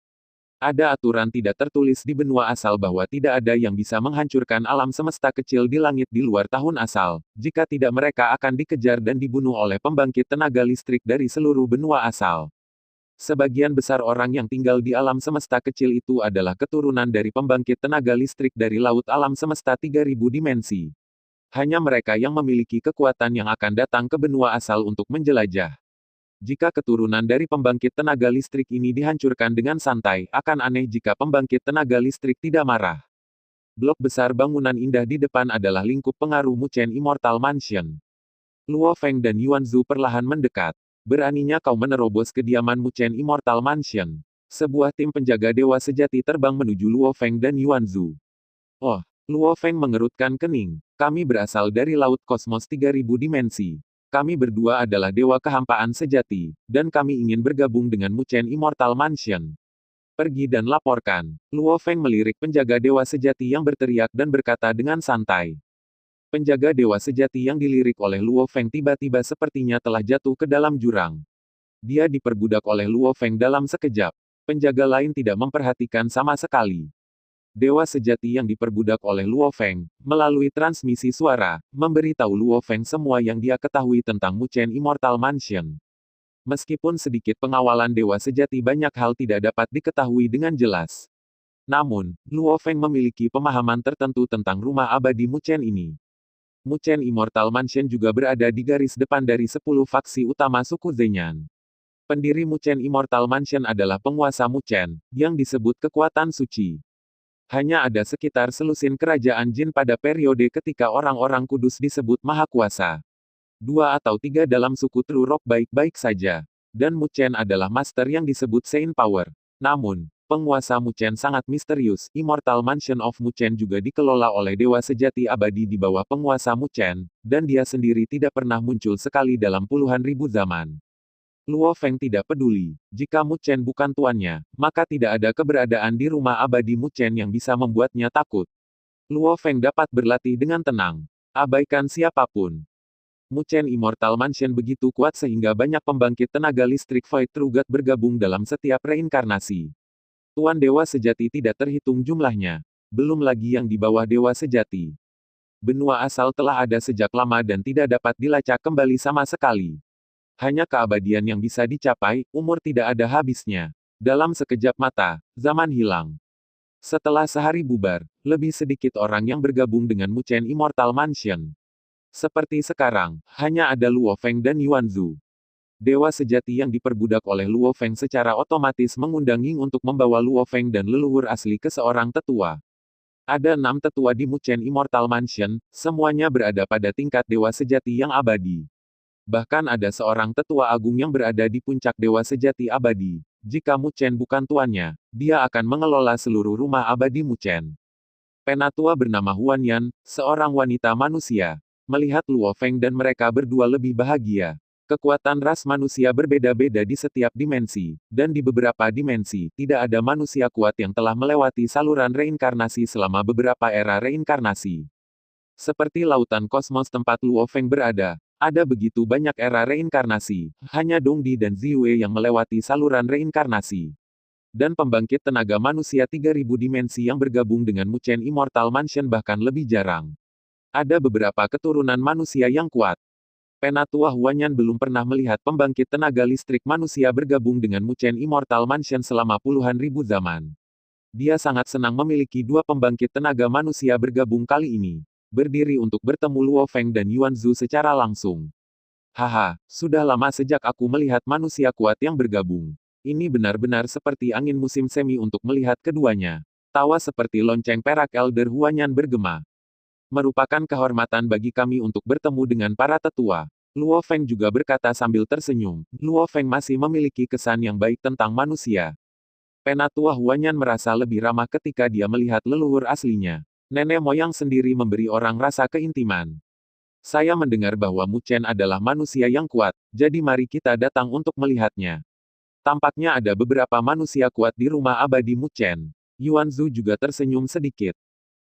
Ada aturan tidak tertulis di benua asal bahwa tidak ada yang bisa menghancurkan alam semesta kecil di langit di luar tahun asal, jika tidak mereka akan dikejar dan dibunuh oleh pembangkit tenaga listrik dari seluruh benua asal. Sebagian besar orang yang tinggal di alam semesta kecil itu adalah keturunan dari pembangkit tenaga listrik dari laut alam semesta 3000 dimensi. Hanya mereka yang memiliki kekuatan yang akan datang ke benua asal untuk menjelajah. Jika keturunan dari pembangkit tenaga listrik ini dihancurkan dengan santai, akan aneh jika pembangkit tenaga listrik tidak marah. Blok besar bangunan indah di depan adalah lingkup pengaruh Muchen Immortal Mansion. Luo Feng dan Yuanzu perlahan mendekat. Beraninya kau menerobos kediaman Muchen Immortal Mansion. Sebuah tim penjaga dewa sejati terbang menuju Luo Feng dan Yuanzu. Oh, Luo Feng mengerutkan kening. Kami berasal dari Laut Kosmos 3000 dimensi. Kami berdua adalah dewa kehampaan sejati, dan kami ingin bergabung dengan Muchen Immortal Mansion. Pergi dan laporkan. Luo Feng melirik penjaga dewa sejati yang berteriak dan berkata dengan santai. Penjaga dewa sejati yang dilirik oleh Luo Feng tiba-tiba sepertinya telah jatuh ke dalam jurang. Dia diperbudak oleh Luo Feng dalam sekejap. Penjaga lain tidak memperhatikan sama sekali. Dewa sejati yang diperbudak oleh Luo Feng, melalui transmisi suara, memberitahu Luo Feng semua yang dia ketahui tentang Muchen Immortal Mansion. Meskipun sedikit pengawalan dewa sejati banyak hal tidak dapat diketahui dengan jelas. Namun, Luo Feng memiliki pemahaman tertentu tentang rumah abadi Muchen ini. Muchen Immortal Mansion juga berada di garis depan dari 10 faksi utama suku Zhenyan. Pendiri Muchen Immortal Mansion adalah penguasa Muchen, yang disebut kekuatan suci. Hanya ada sekitar selusin kerajaan jin pada periode ketika orang-orang kudus disebut Maha Kuasa. 2 atau 3 dalam suku True Rock baik-baik saja. Dan Mu Chen adalah master yang disebut Saint Power. Namun, penguasa Mu Chen sangat misterius. Immortal Mansion of Mu Chen juga dikelola oleh Dewa Sejati Abadi di bawah penguasa Mu Chen, dan dia sendiri tidak pernah muncul sekali dalam puluhan ribu zaman. Luo Feng tidak peduli. Jika Mu Chen bukan tuannya, maka tidak ada keberadaan di rumah abadi Mu Chen yang bisa membuatnya takut. Luo Feng dapat berlatih dengan tenang. Abaikan siapapun. Mu Chen Immortal Mansion begitu kuat sehingga banyak pembangkit tenaga listrik Void True God bergabung dalam setiap reinkarnasi. Tuan Dewa Sejati tidak terhitung jumlahnya. Belum lagi yang di bawah Dewa Sejati. Benua asal telah ada sejak lama dan tidak dapat dilacak kembali sama sekali. Hanya keabadian yang bisa dicapai, umur tidak ada habisnya. Dalam sekejap mata, zaman hilang. Setelah sehari bubar, lebih sedikit orang yang bergabung dengan Mu Chen Immortal Mansion. Seperti sekarang, hanya ada Luo Feng dan Yuan Zhu. Dewa sejati yang diperbudak oleh Luo Feng secara otomatis mengundang Ying untuk membawa Luo Feng dan leluhur asli ke seorang tetua. Ada 6 tetua di Mu Chen Immortal Mansion, semuanya berada pada tingkat dewa sejati yang abadi. Bahkan ada seorang tetua agung yang berada di puncak dewa sejati abadi. Jika Mu Chen bukan tuannya, dia akan mengelola seluruh rumah abadi Mu Chen. Penatua bernama Huan Yan, seorang wanita manusia. Melihat Luo Feng dan mereka berdua lebih bahagia. Kekuatan ras manusia berbeda-beda di setiap dimensi, dan di beberapa dimensi, tidak ada manusia kuat yang telah melewati saluran reinkarnasi selama beberapa era reinkarnasi. Seperti lautan kosmos tempat Luo Feng berada, ada begitu banyak era reinkarnasi, hanya Dongdi dan Ziwei yang melewati saluran reinkarnasi. Dan pembangkit tenaga manusia 3000 dimensi yang bergabung dengan Mu Chen Immortal Mansion bahkan lebih jarang. Ada beberapa keturunan manusia yang kuat. Penatua Huanyan belum pernah melihat pembangkit tenaga listrik manusia bergabung dengan Mu Chen Immortal Mansion selama puluhan ribu zaman. Dia sangat senang memiliki 2 pembangkit tenaga manusia bergabung kali ini. Berdiri untuk bertemu Luo Feng dan Yuan Zhu secara langsung. Haha, sudah lama sejak aku melihat manusia kuat yang bergabung. Ini benar-benar seperti angin musim semi untuk melihat keduanya. Tawa seperti lonceng perak Elder Huanyan bergema. Merupakan kehormatan bagi kami untuk bertemu dengan para tetua. Luo Feng juga berkata sambil tersenyum. Luo Feng masih memiliki kesan yang baik tentang manusia. Penatua Huanyan merasa lebih ramah ketika dia melihat leluhur aslinya. Nenek moyang sendiri memberi orang rasa keintiman. Saya mendengar bahwa Mu Chen adalah manusia yang kuat, jadi mari kita datang untuk melihatnya. Tampaknya ada beberapa manusia kuat di rumah abadi Mu Chen. Yuan Zhu juga tersenyum sedikit.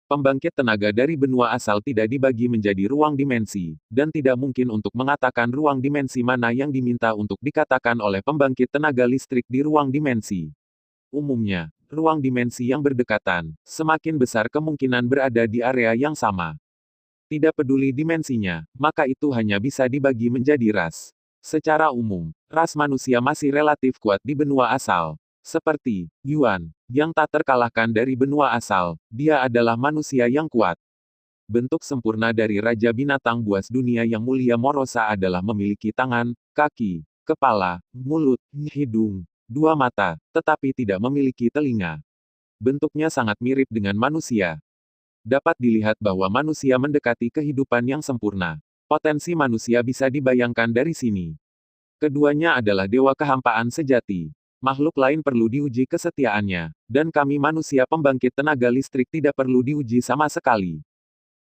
Pembangkit tenaga dari benua asal tidak dibagi menjadi ruang dimensi, dan tidak mungkin untuk mengatakan ruang dimensi mana yang diminta untuk dikatakan oleh pembangkit tenaga listrik di ruang dimensi. Umumnya, ruang dimensi yang berdekatan, semakin besar kemungkinan berada di area yang sama. Tidak peduli dimensinya, maka itu hanya bisa dibagi menjadi ras. Secara umum, ras manusia masih relatif kuat di benua asal. Seperti Yuan, yang tak terkalahkan dari benua asal, dia adalah manusia yang kuat. Bentuk sempurna dari Raja Binatang Buas Dunia yang mulia Morosa adalah memiliki tangan, kaki, kepala, mulut, hidung, 2 mata, tetapi tidak memiliki telinga. Bentuknya sangat mirip dengan manusia. Dapat dilihat bahwa manusia mendekati kehidupan yang sempurna. Potensi manusia bisa dibayangkan dari sini. Keduanya adalah dewa kehampaan sejati. Makhluk lain perlu diuji kesetiaannya, dan kami manusia pembangkit tenaga listrik tidak perlu diuji sama sekali.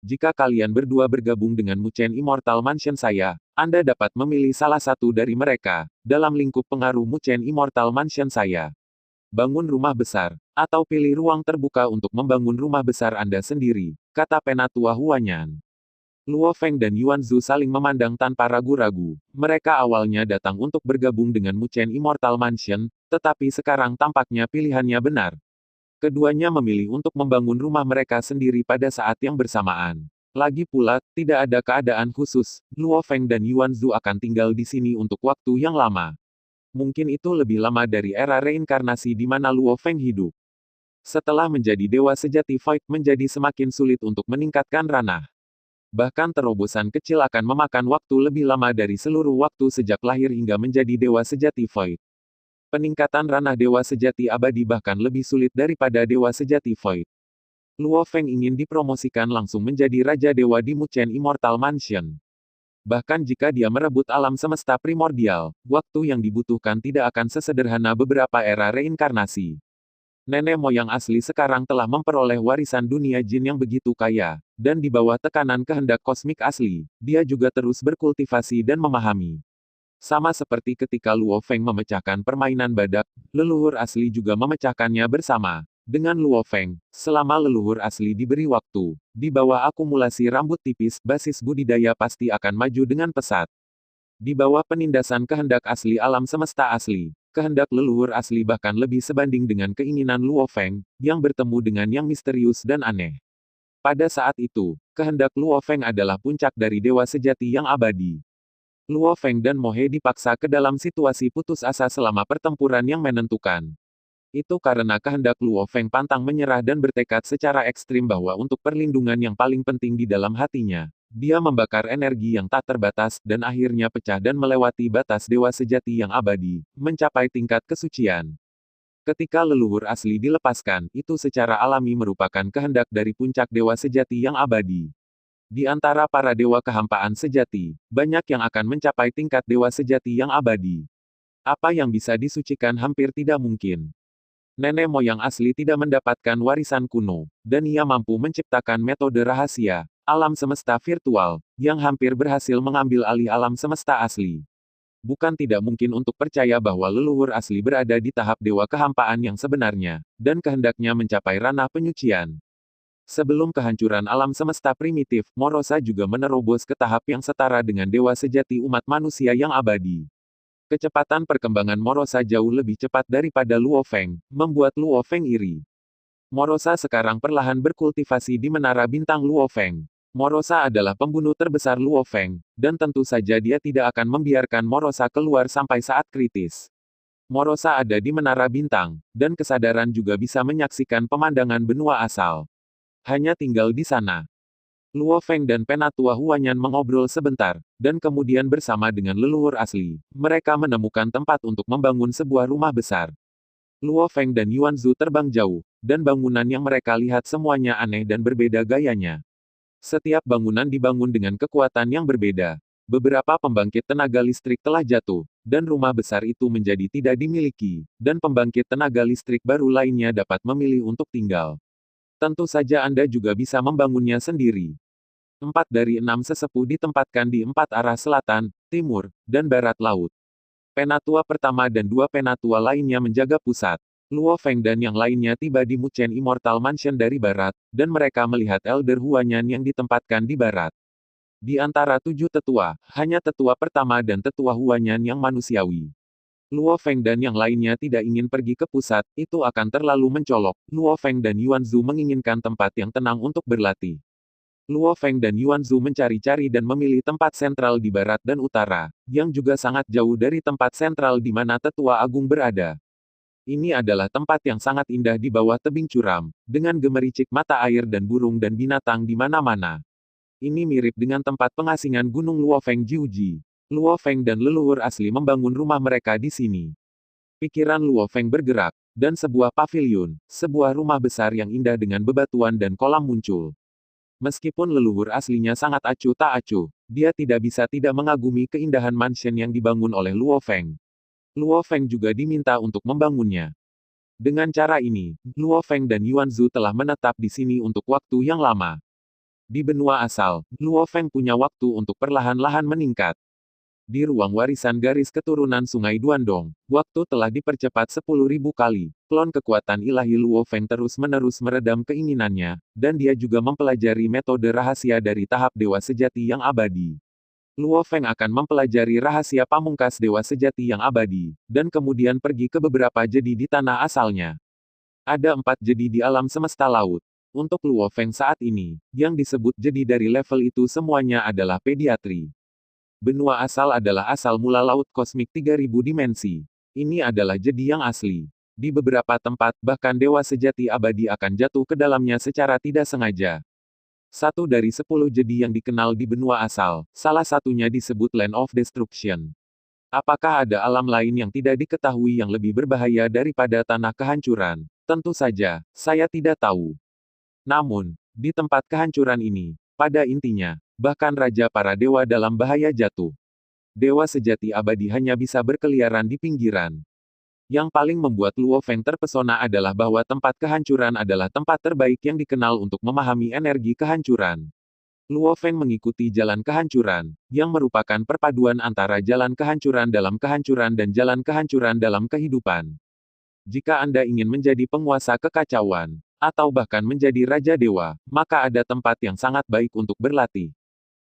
Jika kalian berdua bergabung dengan Mu Chen Immortal Mansion saya, Anda dapat memilih salah satu dari mereka, dalam lingkup pengaruh Mu Chen Immortal Mansion saya. Bangun rumah besar, atau pilih ruang terbuka untuk membangun rumah besar Anda sendiri, kata Penatua Huanyan. Luo Feng dan Yuan Zhu saling memandang tanpa ragu-ragu. Mereka awalnya datang untuk bergabung dengan Mu Chen Immortal Mansion, tetapi sekarang tampaknya pilihannya benar. Keduanya memilih untuk membangun rumah mereka sendiri pada saat yang bersamaan. Lagi pula, tidak ada keadaan khusus, Luo Feng dan Yuan Zhu akan tinggal di sini untuk waktu yang lama. Mungkin itu lebih lama dari era reinkarnasi di mana Luo Feng hidup. Setelah menjadi dewa sejati Void menjadi semakin sulit untuk meningkatkan ranah. Bahkan terobosan kecil akan memakan waktu lebih lama dari seluruh waktu sejak lahir hingga menjadi dewa sejati Void. Peningkatan ranah dewa sejati abadi bahkan lebih sulit daripada dewa sejati Void. Luo Feng ingin dipromosikan langsung menjadi Raja Dewa di Muchen Immortal Mansion. Bahkan jika dia merebut alam semesta primordial, waktu yang dibutuhkan tidak akan sesederhana beberapa era reinkarnasi. Nenek moyang asli sekarang telah memperoleh warisan dunia jin yang begitu kaya, dan di bawah tekanan kehendak kosmik asli, dia juga terus berkultivasi dan memahami. Sama seperti ketika Luo Feng memecahkan permainan badak, leluhur asli juga memecahkannya bersama. Dengan Luo Feng, selama leluhur asli diberi waktu, di bawah akumulasi rambut tipis, basis budidaya pasti akan maju dengan pesat. Di bawah penindasan kehendak asli alam semesta asli, kehendak leluhur asli bahkan lebih sebanding dengan keinginan Luo Feng, yang bertemu dengan yang misterius dan aneh. Pada saat itu, kehendak Luo Feng adalah puncak dari dewa sejati yang abadi. Luo Feng dan Mo He dipaksa ke dalam situasi putus asa selama pertempuran yang menentukan. Itu karena kehendak Luo Feng pantang menyerah dan bertekad secara ekstrim bahwa untuk perlindungan yang paling penting di dalam hatinya, dia membakar energi yang tak terbatas dan akhirnya pecah dan melewati batas dewa sejati yang abadi, mencapai tingkat kesucian. Ketika leluhur asli dilepaskan, itu secara alami merupakan kehendak dari puncak dewa sejati yang abadi. Di antara para dewa kehampaan sejati, banyak yang akan mencapai tingkat dewa sejati yang abadi. Apa yang bisa disucikan hampir tidak mungkin. Nenek moyang asli tidak mendapatkan warisan kuno, dan ia mampu menciptakan metode rahasia, alam semesta virtual, yang hampir berhasil mengambil alih alam semesta asli. Bukan tidak mungkin untuk percaya bahwa leluhur asli berada di tahap dewa kehampaan yang sebenarnya, dan kehendaknya mencapai ranah penyucian. Sebelum kehancuran alam semesta primitif, Morosa juga menerobos ke tahap yang setara dengan dewa sejati umat manusia yang abadi. Kecepatan perkembangan Morosa jauh lebih cepat daripada Luo Feng, membuat Luo Feng iri. Morosa sekarang perlahan berkultivasi di menara bintang Luo Feng. Morosa adalah pembunuh terbesar Luo Feng, dan tentu saja dia tidak akan membiarkan Morosa keluar sampai saat kritis. Morosa ada di menara bintang, dan kesadaran juga bisa menyaksikan pemandangan benua asal. Hanya tinggal di sana. Luo Feng dan Penatua Huanyan mengobrol sebentar, dan kemudian bersama dengan leluhur asli, mereka menemukan tempat untuk membangun sebuah rumah besar. Luo Feng dan Yuan Zhu terbang jauh, dan bangunan yang mereka lihat semuanya aneh dan berbeda gayanya. Setiap bangunan dibangun dengan kekuatan yang berbeda. Beberapa pembangkit tenaga listrik telah jatuh, dan rumah besar itu menjadi tidak dimiliki, dan pembangkit tenaga listrik baru lainnya dapat memilih untuk tinggal. Tentu saja Anda juga bisa membangunnya sendiri. 4 dari 6 sesepuh ditempatkan di 4 arah selatan, timur, dan barat laut. Penatua pertama dan 2 penatua lainnya menjaga pusat. Luo Feng dan yang lainnya tiba di Muchen Immortal Mansion dari barat, dan mereka melihat Elder Huanyan yang ditempatkan di barat. Di antara 7 tetua, hanya tetua pertama dan tetua Huanyan yang manusiawi. Luo Feng dan yang lainnya tidak ingin pergi ke pusat, itu akan terlalu mencolok. Luo Feng dan Yuan Zhu menginginkan tempat yang tenang untuk berlatih. Luo Feng dan Yuan Zhu mencari-cari dan memilih tempat sentral di barat dan utara, yang juga sangat jauh dari tempat sentral di mana tetua agung berada. Ini adalah tempat yang sangat indah di bawah tebing curam, dengan gemericik mata air dan burung dan binatang di mana-mana. Ini mirip dengan tempat pengasingan Gunung Luo Feng Jiuji. Luo Feng dan leluhur asli membangun rumah mereka di sini. Pikiran Luo Feng bergerak, dan sebuah pavilion, sebuah rumah besar yang indah dengan bebatuan dan kolam muncul. Meskipun leluhur aslinya sangat acuh tak acuh, dia tidak bisa tidak mengagumi keindahan mansion yang dibangun oleh Luo Feng. Luo Feng juga diminta untuk membangunnya. Dengan cara ini, Luo Feng dan Yuan Zhu telah menetap di sini untuk waktu yang lama. Di benua asal, Luo Feng punya waktu untuk perlahan-lahan meningkat. Di ruang warisan garis keturunan Sungai Duandong, waktu telah dipercepat 10.000 kali. Klon kekuatan ilahi Luo Feng terus-menerus meredam keinginannya, dan dia juga mempelajari metode rahasia dari tahap dewa sejati yang abadi. Luo Feng akan mempelajari rahasia pamungkas dewa sejati yang abadi, dan kemudian pergi ke beberapa jedi di tanah asalnya. Ada 4 jedi di alam semesta laut. Untuk Luo Feng saat ini, yang disebut jedi dari level itu semuanya adalah pediatri. Benua asal adalah asal mula laut kosmik 3000 dimensi. Ini adalah jedi yang asli. Di beberapa tempat, bahkan dewa sejati abadi akan jatuh ke dalamnya secara tidak sengaja. 1 dari 10 jedi yang dikenal di benua asal, salah satunya disebut Land of Destruction. Apakah ada alam lain yang tidak diketahui yang lebih berbahaya daripada tanah kehancuran? Tentu saja, saya tidak tahu. Namun, di tempat kehancuran ini, pada intinya, bahkan Raja para Dewa dalam bahaya jatuh. Dewa sejati abadi hanya bisa berkeliaran di pinggiran. Yang paling membuat Luo Feng terpesona adalah bahwa tempat kehancuran adalah tempat terbaik yang dikenal untuk memahami energi kehancuran. Luo Feng mengikuti jalan kehancuran, yang merupakan perpaduan antara jalan kehancuran dan jalan kehancuran dalam kehidupan. Jika Anda ingin menjadi penguasa kekacauan, atau bahkan menjadi Raja Dewa, maka ada tempat yang sangat baik untuk berlatih.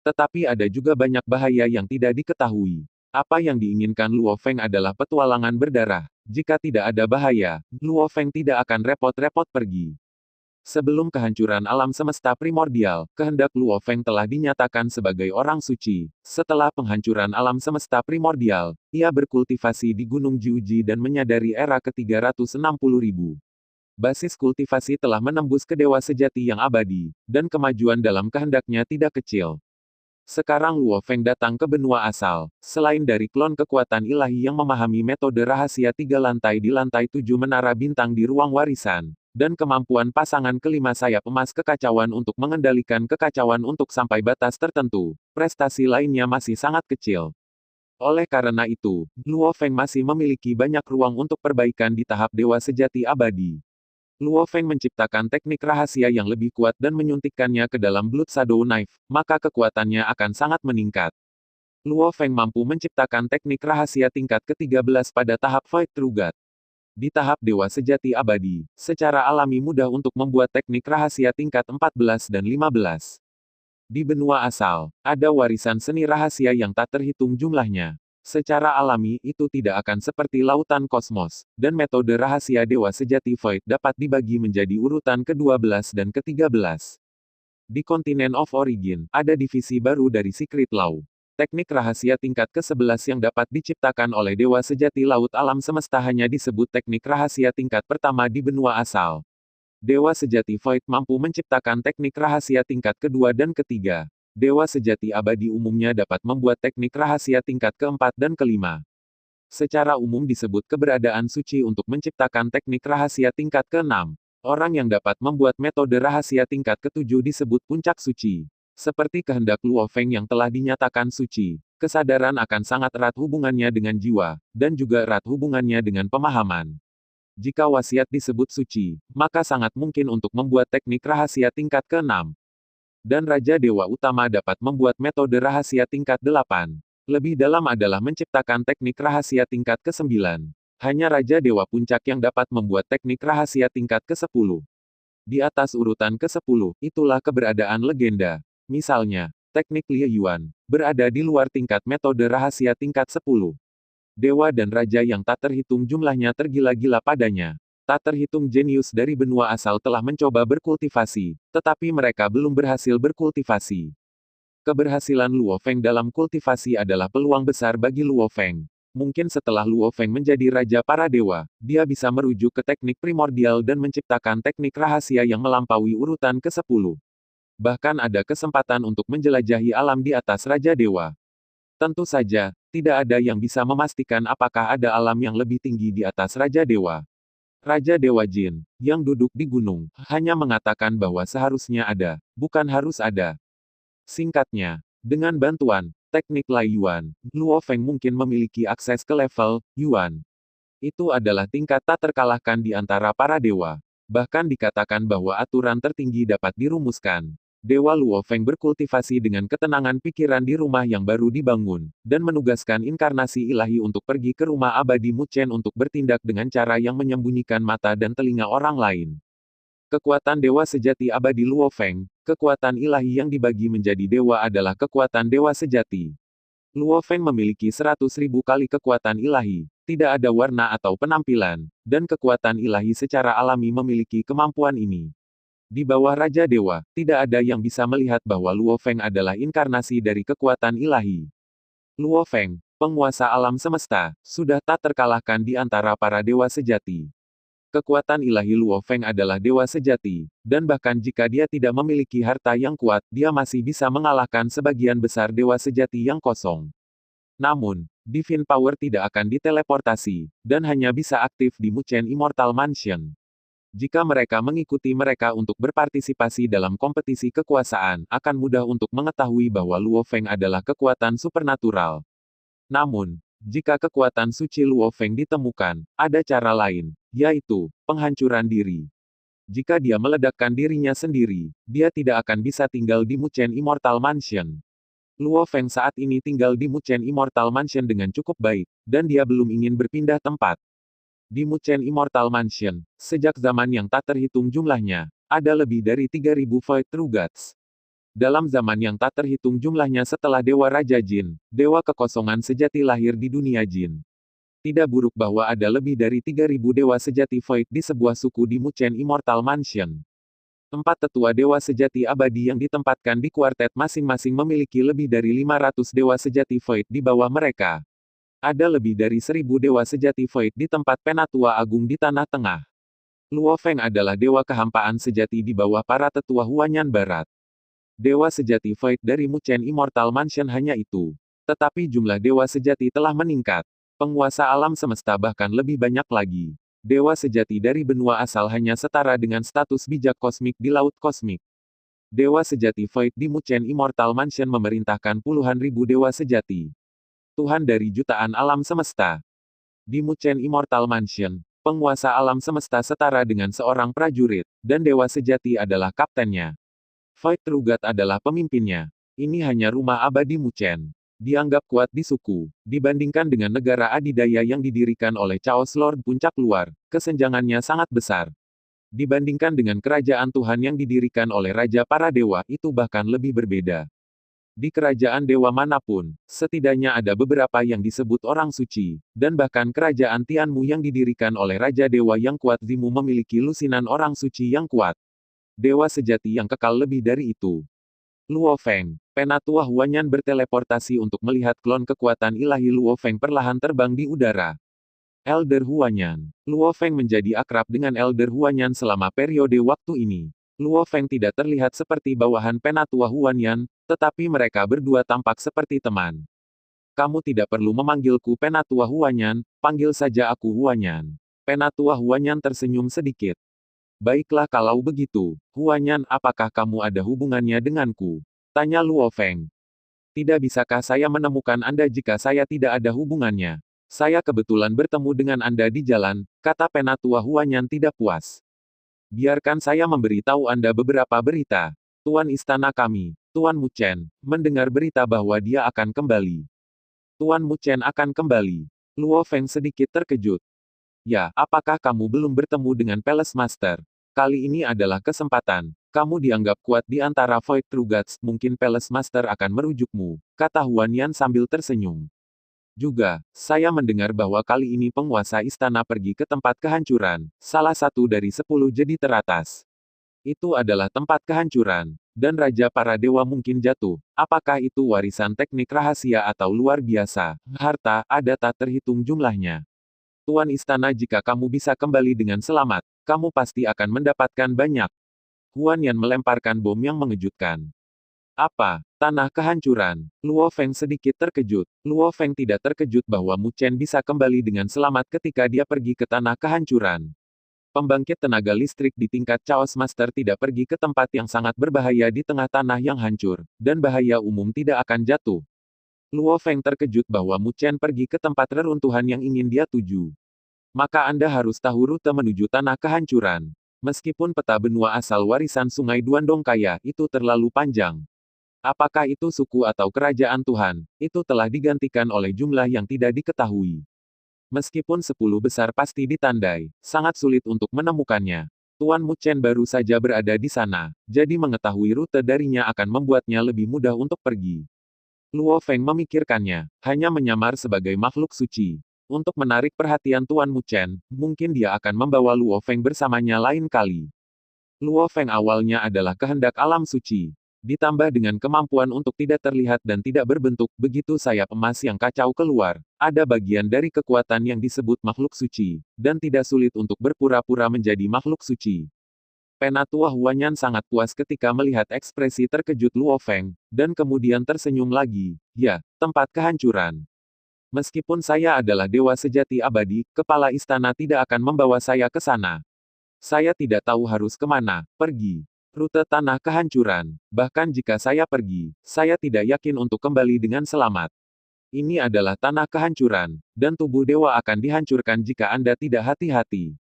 Tetapi ada juga banyak bahaya yang tidak diketahui. Apa yang diinginkan Luo Feng adalah petualangan berdarah. Jika tidak ada bahaya, Luo Feng tidak akan repot-repot pergi. Sebelum kehancuran alam semesta primordial, kehendak Luo Feng telah dinyatakan sebagai orang suci. Setelah penghancuran alam semesta primordial, ia berkultivasi di Gunung Jiuji dan menyadari era ke-360.000. Basis kultivasi telah menembus ke dewa sejati yang abadi, dan kemajuan dalam kehendaknya tidak kecil. Sekarang Luo Feng datang ke benua asal, selain dari klon kekuatan ilahi yang memahami metode rahasia 3 lantai di lantai 7 menara bintang di ruang warisan, dan kemampuan pasangan kelima sayap emas kekacauan untuk mengendalikan kekacauan untuk sampai batas tertentu, prestasi lainnya masih sangat kecil. Oleh karena itu, Luo Feng masih memiliki banyak ruang untuk perbaikan di tahap dewa sejati abadi. Luo Feng menciptakan teknik rahasia yang lebih kuat dan menyuntikkannya ke dalam Blood Shadow Knife, maka kekuatannya akan sangat meningkat. Luo Feng mampu menciptakan teknik rahasia tingkat ke-13 pada tahap Void True God. Di tahap Dewa Sejati Abadi, secara alami mudah untuk membuat teknik rahasia tingkat 14 dan 15. Di benua asal, ada warisan seni rahasia yang tak terhitung jumlahnya. Secara alami itu tidak akan seperti lautan kosmos, dan metode rahasia Dewa Sejati Void dapat dibagi menjadi urutan ke-12 dan ke-13. Di kontinen of Origin, ada divisi baru dari Secret Law. Teknik rahasia tingkat ke-11 yang dapat diciptakan oleh Dewa Sejati Laut Alam Semesta hanya disebut teknik rahasia tingkat pertama di benua asal. Dewa Sejati Void mampu menciptakan teknik rahasia tingkat kedua dan ketiga. Dewa Sejati Abadi umumnya dapat membuat teknik rahasia tingkat keempat dan kelima. Secara umum disebut keberadaan suci untuk menciptakan teknik rahasia tingkat keenam. Orang yang dapat membuat metode rahasia tingkat ketujuh disebut puncak suci. Seperti kehendak Luo Feng yang telah dinyatakan suci, kesadaran akan sangat erat hubungannya dengan jiwa, dan juga erat hubungannya dengan pemahaman. Jika wasiat disebut suci, maka sangat mungkin untuk membuat teknik rahasia tingkat ke-6. Dan Raja Dewa Utama dapat membuat metode rahasia tingkat 8. Lebih dalam adalah menciptakan teknik rahasia tingkat ke-9. Hanya Raja Dewa Puncak yang dapat membuat teknik rahasia tingkat ke-10. Di atas urutan ke-10, itulah keberadaan legenda. Misalnya, teknik Lie Yuan, berada di luar tingkat metode rahasia tingkat 10. Dewa dan raja yang tak terhitung jumlahnya tergila-gila padanya. Tak terhitung jenius dari benua asal telah mencoba berkultivasi, tetapi mereka belum berhasil berkultivasi. Keberhasilan Luo Feng dalam kultivasi adalah peluang besar bagi Luo Feng. Mungkin setelah Luo Feng menjadi raja para dewa, dia bisa merujuk ke teknik primordial dan menciptakan teknik rahasia yang melampaui urutan ke-10. Bahkan ada kesempatan untuk menjelajahi alam di atas Raja Dewa. Tentu saja, tidak ada yang bisa memastikan apakah ada alam yang lebih tinggi di atas Raja Dewa. Raja Dewa Jin, yang duduk di gunung, hanya mengatakan bahwa seharusnya ada, bukan harus ada. Singkatnya, dengan bantuan teknik Lai Yuan, Luo Feng mungkin memiliki akses ke level Yuan. Itu adalah tingkat tak terkalahkan di antara para dewa. Bahkan dikatakan bahwa aturan tertinggi dapat dirumuskan. Dewa Luo Feng berkultivasi dengan ketenangan pikiran di rumah yang baru dibangun, dan menugaskan inkarnasi ilahi untuk pergi ke rumah abadi Mu Chen untuk bertindak dengan cara yang menyembunyikan mata dan telinga orang lain. Kekuatan Dewa Sejati Abadi Luo Feng, kekuatan ilahi yang dibagi menjadi dewa adalah kekuatan Dewa Sejati. Luo Feng memiliki 100.000 kali kekuatan ilahi, tidak ada warna atau penampilan, dan kekuatan ilahi secara alami memiliki kemampuan ini. Di bawah Raja Dewa, tidak ada yang bisa melihat bahwa Luo Feng adalah inkarnasi dari kekuatan ilahi. Luo Feng, penguasa alam semesta, sudah tak terkalahkan di antara para dewa sejati. Kekuatan ilahi Luo Feng adalah dewa sejati, dan bahkan jika dia tidak memiliki harta yang kuat, dia masih bisa mengalahkan sebagian besar dewa sejati yang kosong. Namun, Divine Power tidak akan diteleportasi, dan hanya bisa aktif di Mu Chen Immortal Mansion. Jika mereka mengikuti mereka untuk berpartisipasi dalam kompetisi kekuasaan, akan mudah untuk mengetahui bahwa Luo Feng adalah kekuatan supernatural. Namun, jika kekuatan suci Luo Feng ditemukan, ada cara lain, yaitu penghancuran diri. Jika dia meledakkan dirinya sendiri, dia tidak akan bisa tinggal di Muchen Immortal Mansion. Luo Feng saat ini tinggal di Muchen Immortal Mansion dengan cukup baik, dan dia belum ingin berpindah tempat. Di Muchen Immortal Mansion, sejak zaman yang tak terhitung jumlahnya, ada lebih dari 3.000 Void True Gods. Dalam zaman yang tak terhitung jumlahnya setelah Dewa Raja Jin, Dewa Kekosongan Sejati lahir di dunia Jin. Tidak buruk bahwa ada lebih dari 3.000 Dewa Sejati Void di sebuah suku di Muchen Immortal Mansion. 4 tetua Dewa Sejati Abadi yang ditempatkan di kuartet masing-masing memiliki lebih dari 500 Dewa Sejati Void di bawah mereka. Ada lebih dari 1.000 Dewa Sejati Void di tempat Penatua Agung di Tanah Tengah. Luo Feng adalah Dewa Kehampaan Sejati di bawah para tetua Huanyan Barat. Dewa Sejati Void dari Muchen Immortal Mansion hanya itu. Tetapi jumlah Dewa Sejati telah meningkat. Penguasa alam semesta bahkan lebih banyak lagi. Dewa Sejati dari benua asal hanya setara dengan status bijak kosmik di Laut Kosmik. Dewa Sejati Void di Muchen Immortal Mansion memerintahkan puluhan ribu Dewa Sejati. Tuhan dari jutaan alam semesta. Di Muchen Immortal Mansion, penguasa alam semesta setara dengan seorang prajurit, dan Dewa Sejati adalah kaptennya. Void True God adalah pemimpinnya. Ini hanya rumah abadi Muchen. Dianggap kuat di suku, dibandingkan dengan negara adidaya yang didirikan oleh Chaos Lord Puncak Luar, kesenjangannya sangat besar. Dibandingkan dengan kerajaan Tuhan yang didirikan oleh Raja para Dewa, itu bahkan lebih berbeda. Di kerajaan dewa manapun, setidaknya ada beberapa yang disebut orang suci, dan bahkan kerajaan Tianmu yang didirikan oleh Raja Dewa yang kuat Zimu memiliki lusinan orang suci yang kuat. Dewa sejati yang kekal lebih dari itu. Luo Feng, Penatua Huanyan berteleportasi untuk melihat klon kekuatan ilahi Luo Feng perlahan terbang di udara. Elder Huanyan. Luo Feng menjadi akrab dengan Elder Huanyan selama periode waktu ini. Luo Feng tidak terlihat seperti bawahan Penatua Huanyan, tetapi mereka berdua tampak seperti teman. Kamu tidak perlu memanggilku Penatua Huanyan, panggil saja aku Huanyan. Penatua Huanyan tersenyum sedikit. Baiklah kalau begitu, Huanyan, apakah kamu ada hubungannya denganku? Tanya Luo Feng. Tidak bisakah saya menemukan Anda jika saya tidak ada hubungannya? Saya kebetulan bertemu dengan Anda di jalan, kata Penatua Huanyan tidak puas. Biarkan saya memberitahu Anda beberapa berita. Tuan istana kami, Tuan Muchen, mendengar berita bahwa dia akan kembali. Tuan Muchen akan kembali. Luo Feng sedikit terkejut. Ya, apakah kamu belum bertemu dengan Palace Master? Kali ini adalah kesempatan. Kamu dianggap kuat di antara Void True Gods, mungkin Palace Master akan merujukmu, kata Huanyan sambil tersenyum. Juga, saya mendengar bahwa kali ini penguasa istana pergi ke tempat kehancuran, salah satu dari 10 jedi teratas. Itu adalah tempat kehancuran, dan Raja para Dewa mungkin jatuh. Apakah itu warisan teknik rahasia atau luar biasa? Harta, ada tak terhitung jumlahnya. Tuan istana, jika kamu bisa kembali dengan selamat, kamu pasti akan mendapatkan banyak. Huanyan melemparkan bom yang mengejutkan. Apa? Tanah kehancuran. Luo Feng sedikit terkejut. Luo Feng tidak terkejut bahwa Muchen bisa kembali dengan selamat ketika dia pergi ke tanah kehancuran. Pembangkit tenaga listrik di tingkat Chaos Master tidak pergi ke tempat yang sangat berbahaya di tengah tanah yang hancur, dan bahaya umum tidak akan jatuh. Luo Feng terkejut bahwa Muchen pergi ke tempat reruntuhan yang ingin dia tuju. Maka Anda harus tahu rute menuju tanah kehancuran. Meskipun peta benua asal warisan Sungai Duandong kaya itu terlalu panjang. Apakah itu suku atau kerajaan Tuhan, itu telah digantikan oleh jumlah yang tidak diketahui. Meskipun 10 besar pasti ditandai, sangat sulit untuk menemukannya. Tuan Muchen baru saja berada di sana, jadi mengetahui rute darinya akan membuatnya lebih mudah untuk pergi. Luo Feng memikirkannya, hanya menyamar sebagai makhluk suci. Untuk menarik perhatian Tuan Muchen, mungkin dia akan membawa Luo Feng bersamanya lain kali. Luo Feng awalnya adalah kehendak alam suci. Ditambah dengan kemampuan untuk tidak terlihat dan tidak berbentuk, begitu sayap emas yang kacau keluar, ada bagian dari kekuatan yang disebut makhluk suci, dan tidak sulit untuk berpura-pura menjadi makhluk suci. Penatua Huanyan sangat puas ketika melihat ekspresi terkejut Luo Feng, dan kemudian tersenyum lagi. Ya, tempat kehancuran. Meskipun saya adalah dewa sejati abadi, kepala istana tidak akan membawa saya ke sana. Saya tidak tahu harus kemana pergi. Rute tanah kehancuran. Bahkan jika saya pergi, saya tidak yakin untuk kembali dengan selamat. Ini adalah tanah kehancuran, dan tubuh dewa akan dihancurkan jika Anda tidak hati-hati.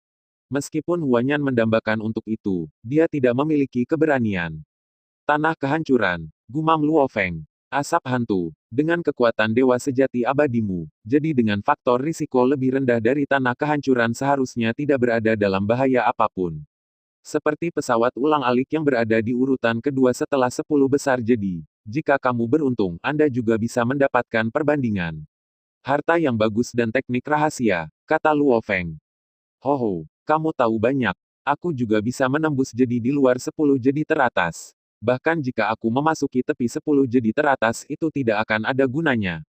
Meskipun Huanyan mendambakan untuk itu, dia tidak memiliki keberanian. Tanah kehancuran, gumam Luo Feng. Asap hantu, dengan kekuatan dewa sejati abadimu, jadi dengan faktor risiko lebih rendah dari tanah kehancuran seharusnya tidak berada dalam bahaya apapun. Seperti pesawat ulang-alik yang berada di urutan kedua setelah 10 besar jadi, jika kamu beruntung, Anda juga bisa mendapatkan perbandingan. Harta yang bagus dan teknik rahasia, kata Luo Feng. Hoho, kamu tahu banyak. Aku juga bisa menembus jadi di luar 10 jadi teratas. Bahkan jika aku memasuki tepi 10 jadi teratas itu tidak akan ada gunanya.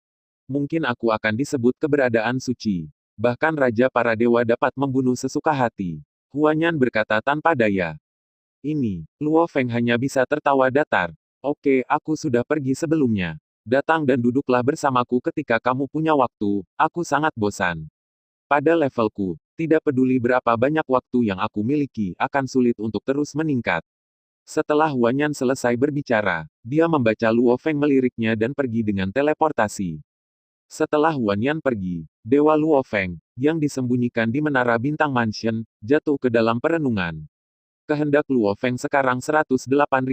Mungkin aku akan disebut keberadaan suci. Bahkan Raja para Dewa dapat membunuh sesuka hati. Huanyan berkata tanpa daya. Ini, Luo Feng hanya bisa tertawa datar. Oke, aku sudah pergi sebelumnya. Datang dan duduklah bersamaku ketika kamu punya waktu, aku sangat bosan. Pada levelku, tidak peduli berapa banyak waktu yang aku miliki, akan sulit untuk terus meningkat. Setelah Huanyan selesai berbicara, dia membaca Luo Feng meliriknya dan pergi dengan teleportasi. Setelah Huanyan pergi, Dewa Luo Feng, yang disembunyikan di Menara Bintang Mansion, jatuh ke dalam perenungan. Kehendak Luo Feng sekarang 108.000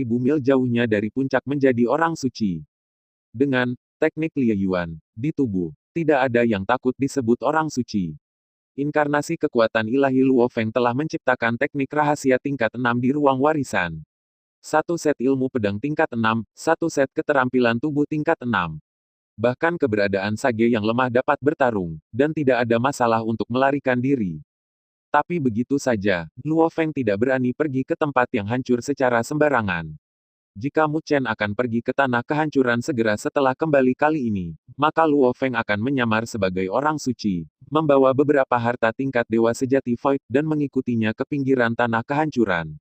mil jauhnya dari puncak menjadi orang suci. Dengan teknik Lie Yuan di tubuh, tidak ada yang takut disebut orang suci. Inkarnasi kekuatan ilahi Luo Feng telah menciptakan teknik rahasia tingkat 6 di ruang warisan. Satu set ilmu pedang tingkat 6, satu set keterampilan tubuh tingkat 6. Bahkan keberadaan Sage yang lemah dapat bertarung, dan tidak ada masalah untuk melarikan diri. Tapi begitu saja, Luo Feng tidak berani pergi ke tempat yang hancur secara sembarangan. Jika Mu Chen akan pergi ke tanah kehancuran segera setelah kembali kali ini, maka Luo Feng akan menyamar sebagai orang suci, membawa beberapa harta tingkat dewa sejati Void, dan mengikutinya ke pinggiran tanah kehancuran.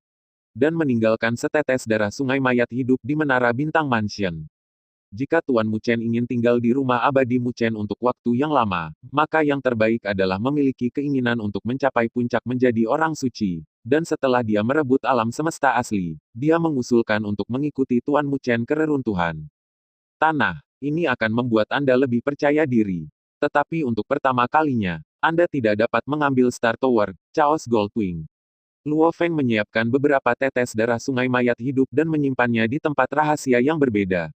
Dan meninggalkan setetes darah sungai mayat hidup di Menara Bintang Mansion. Jika Tuan Mu Chen ingin tinggal di rumah abadi Mu Chen untuk waktu yang lama, maka yang terbaik adalah memiliki keinginan untuk mencapai puncak menjadi orang suci. Dan setelah dia merebut alam semesta asli, dia mengusulkan untuk mengikuti Tuan Mu Chen ke reruntuhan tanah. Ini akan membuat Anda lebih percaya diri. Tetapi untuk pertama kalinya, Anda tidak dapat mengambil Star Tower, Chaos Goldwing. Luo Feng menyiapkan beberapa tetes darah sungai mayat hidup dan menyimpannya di tempat rahasia yang berbeda.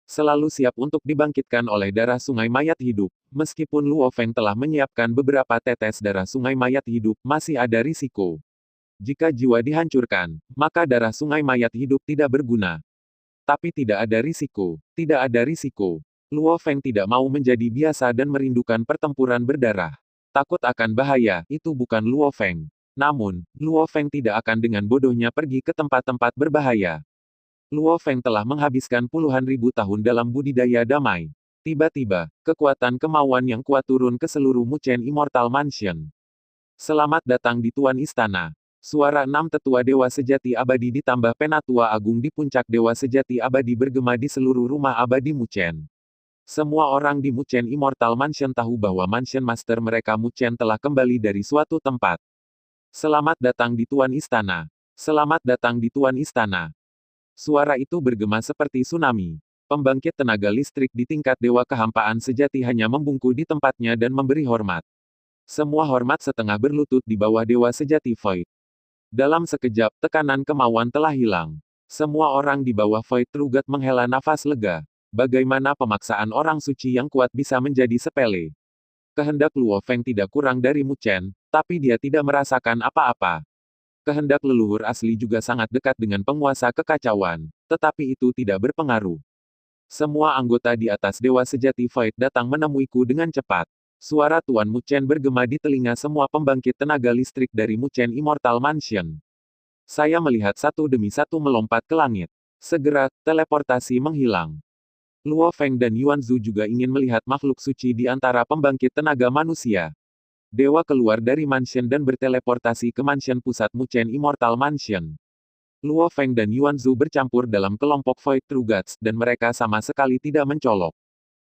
Selalu siap untuk dibangkitkan oleh darah sungai mayat hidup, meskipun Luo Feng telah menyiapkan beberapa tetes darah sungai mayat hidup, masih ada risiko. Jika jiwa dihancurkan, maka darah sungai mayat hidup tidak berguna. Tapi tidak ada risiko, tidak ada risiko. Luo Feng tidak mau menjadi biasa dan merindukan pertempuran berdarah. Takut akan bahaya, itu bukan Luo Feng. Namun, Luo Feng tidak akan dengan bodohnya pergi ke tempat-tempat berbahaya. Luo Feng telah menghabiskan puluhan ribu tahun dalam budidaya damai. Tiba-tiba, kekuatan kemauan yang kuat turun ke seluruh Mu Chen Immortal Mansion. Selamat datang di Tuan Istana. Suara 6 tetua dewa sejati abadi ditambah penatua agung di puncak dewa sejati abadi bergema di seluruh rumah abadi Mu Chen. Semua orang di Mu Chen Immortal Mansion tahu bahwa Mansion Master mereka Mu Chen telah kembali dari suatu tempat. Selamat datang di Tuan Istana. Selamat datang di Tuan Istana. Suara itu bergema seperti tsunami. Pembangkit tenaga listrik di tingkat dewa kehampaan sejati hanya membungkuk di tempatnya dan memberi hormat. Semua hormat setengah berlutut di bawah dewa sejati Void. Dalam sekejap, tekanan kemauan telah hilang. Semua orang di bawah Void True God menghela nafas lega. Bagaimana pemaksaan orang suci yang kuat bisa menjadi sepele? Kehendak Luo Feng tidak kurang dari Mu Chen, tapi dia tidak merasakan apa-apa. Kehendak leluhur asli juga sangat dekat dengan penguasa kekacauan, tetapi itu tidak berpengaruh. Semua anggota di atas Dewa Sejati Void datang menemuiku dengan cepat. Suara Tuan Mu Chen bergema di telinga semua pembangkit tenaga listrik dari Mu Chen Immortal Mansion. Saya melihat satu demi satu melompat ke langit. Segera, teleportasi menghilang. Luo Feng dan Yuan Zhu juga ingin melihat makhluk suci di antara pembangkit tenaga manusia. Dewa keluar dari mansion dan berteleportasi ke mansion pusat Mu Chen Immortal Mansion. Luo Feng dan Yuan Zhu bercampur dalam kelompok Void True Gods, dan mereka sama sekali tidak mencolok.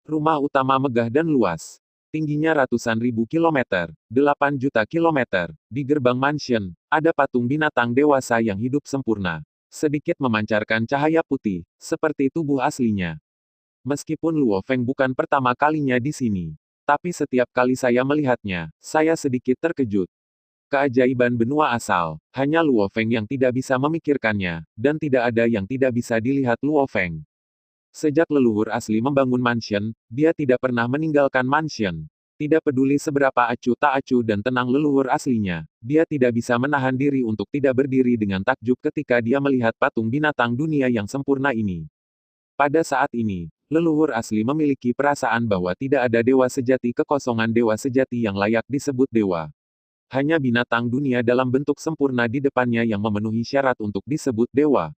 Rumah utama megah dan luas. Tingginya ratusan ribu kilometer, 8 juta kilometer. Di gerbang mansion, ada patung binatang dewasa yang hidup sempurna. Sedikit memancarkan cahaya putih, seperti tubuh aslinya. Meskipun Luo Feng bukan pertama kalinya di sini. Tapi setiap kali saya melihatnya, saya sedikit terkejut. Keajaiban benua asal, hanya Luo Feng yang tidak bisa memikirkannya, dan tidak ada yang tidak bisa dilihat Luo Feng. Sejak leluhur asli membangun mansion, dia tidak pernah meninggalkan mansion. Tidak peduli seberapa acuh tak acuh dan tenang leluhur aslinya, dia tidak bisa menahan diri untuk tidak berdiri dengan takjub ketika dia melihat patung binatang dunia yang sempurna ini. Pada saat ini, leluhur asli memiliki perasaan bahwa tidak ada dewa sejati kekosongan dewa sejati yang layak disebut dewa. Hanya binatang dunia dalam bentuk sempurna di depannya yang memenuhi syarat untuk disebut dewa.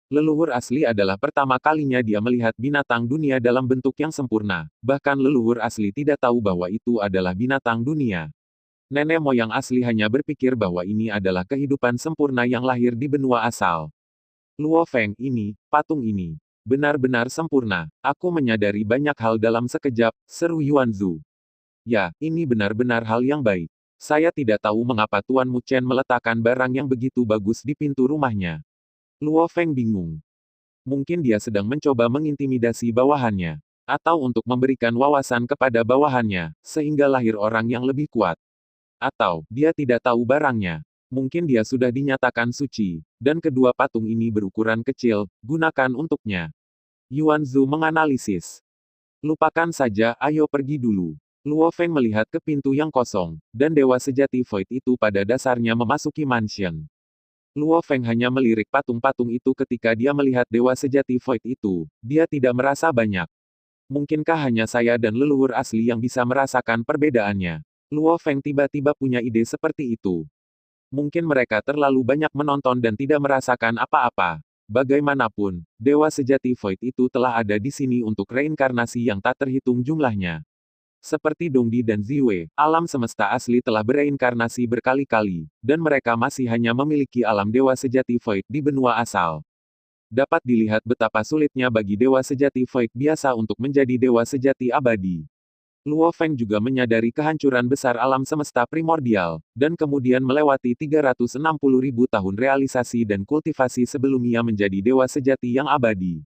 Leluhur asli adalah pertama kalinya dia melihat binatang dunia dalam bentuk yang sempurna, bahkan leluhur asli tidak tahu bahwa itu adalah binatang dunia. Nenek moyang asli hanya berpikir bahwa ini adalah kehidupan sempurna yang lahir di benua asal. Luo Feng ini, patung ini, benar-benar sempurna. Aku menyadari banyak hal dalam sekejap, seru Yuanzu. Ya, ini benar-benar hal yang baik. Saya tidak tahu mengapa Tuan Mu Chen meletakkan barang yang begitu bagus di pintu rumahnya. Luo Feng bingung. Mungkin dia sedang mencoba mengintimidasi bawahannya. Atau untuk memberikan wawasan kepada bawahannya, sehingga lahir orang yang lebih kuat. Atau, dia tidak tahu barangnya. Mungkin dia sudah dinyatakan suci, dan kedua patung ini berukuran kecil, gunakan untuknya. Yuanzu menganalisis. Lupakan saja, ayo pergi dulu. Luo Feng melihat ke pintu yang kosong, dan dewa sejati Void itu pada dasarnya memasuki mansion. Luo Feng hanya melirik patung-patung itu ketika dia melihat dewa sejati Void itu, dia tidak merasa banyak. Mungkinkah hanya saya dan leluhur asli yang bisa merasakan perbedaannya? Luo Feng tiba-tiba punya ide seperti itu. Mungkin mereka terlalu banyak menonton dan tidak merasakan apa-apa. Bagaimanapun, dewa sejati Void itu telah ada di sini untuk reinkarnasi yang tak terhitung jumlahnya. Seperti Dongdi dan Ziwei, alam semesta asli telah bereinkarnasi berkali-kali, dan mereka masih hanya memiliki alam dewa sejati Void di benua asal. Dapat dilihat betapa sulitnya bagi dewa sejati Void biasa untuk menjadi dewa sejati abadi. Luo Feng juga menyadari kehancuran besar alam semesta primordial, dan kemudian melewati 360.000 tahun realisasi dan kultivasi sebelum ia menjadi dewa sejati yang abadi.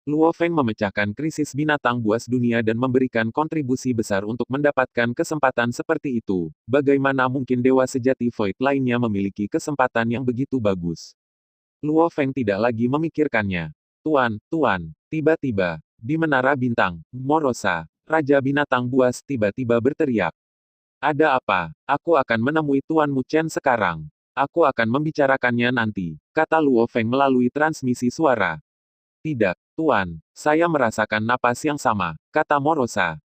Luo Feng memecahkan krisis binatang buas dunia dan memberikan kontribusi besar untuk mendapatkan kesempatan seperti itu. Bagaimana mungkin dewa sejati Void lainnya memiliki kesempatan yang begitu bagus? Luo Feng tidak lagi memikirkannya. Tuan, tiba-tiba, di menara bintang, Morosa, Raja Binatang Buas tiba-tiba berteriak. Ada apa? Aku akan menemui Tuan Mu Chen sekarang. Aku akan membicarakannya nanti, kata Luo Feng melalui transmisi suara. Tidak, Tuan, saya merasakan napas yang sama, kata Morosa.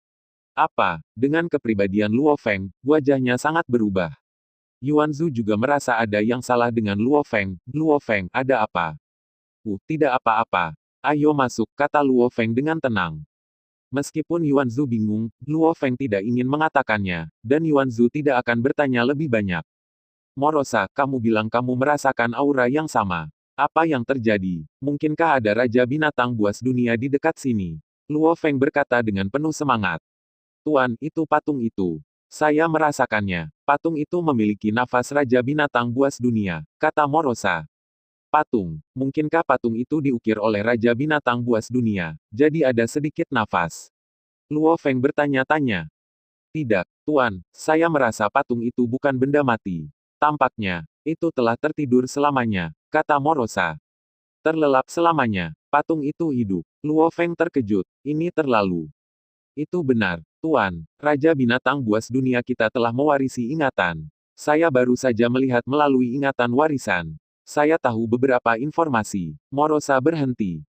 Apa? Dengan kepribadian Luo Feng, wajahnya sangat berubah. Yuanzu juga merasa ada yang salah dengan Luo Feng. Luo Feng, ada apa? Tidak apa-apa. Ayo masuk, kata Luo Feng dengan tenang. Meskipun Yuanzu bingung, Luo Feng tidak ingin mengatakannya, dan Yuanzu tidak akan bertanya lebih banyak. Morosa, kamu bilang kamu merasakan aura yang sama. Apa yang terjadi? Mungkinkah ada Raja Binatang Buas dunia di dekat sini? Luo Feng berkata dengan penuh semangat. Tuan, itu patung itu. Saya merasakannya. Patung itu memiliki nafas Raja Binatang Buas dunia, kata Morosa. Patung. Mungkinkah patung itu diukir oleh Raja Binatang Buas dunia, jadi ada sedikit nafas? Luo Feng bertanya-tanya. Tidak, Tuan, saya merasa patung itu bukan benda mati. Tampaknya, itu telah tertidur selamanya, kata Morosa. Terlelap selamanya, patung itu hidup. Luo Feng terkejut, ini terlalu. Itu benar, Tuan, Raja Binatang Buas dunia kita telah mewarisi ingatan. Saya baru saja melihat melalui ingatan warisan. Saya tahu beberapa informasi. Morosa berhenti.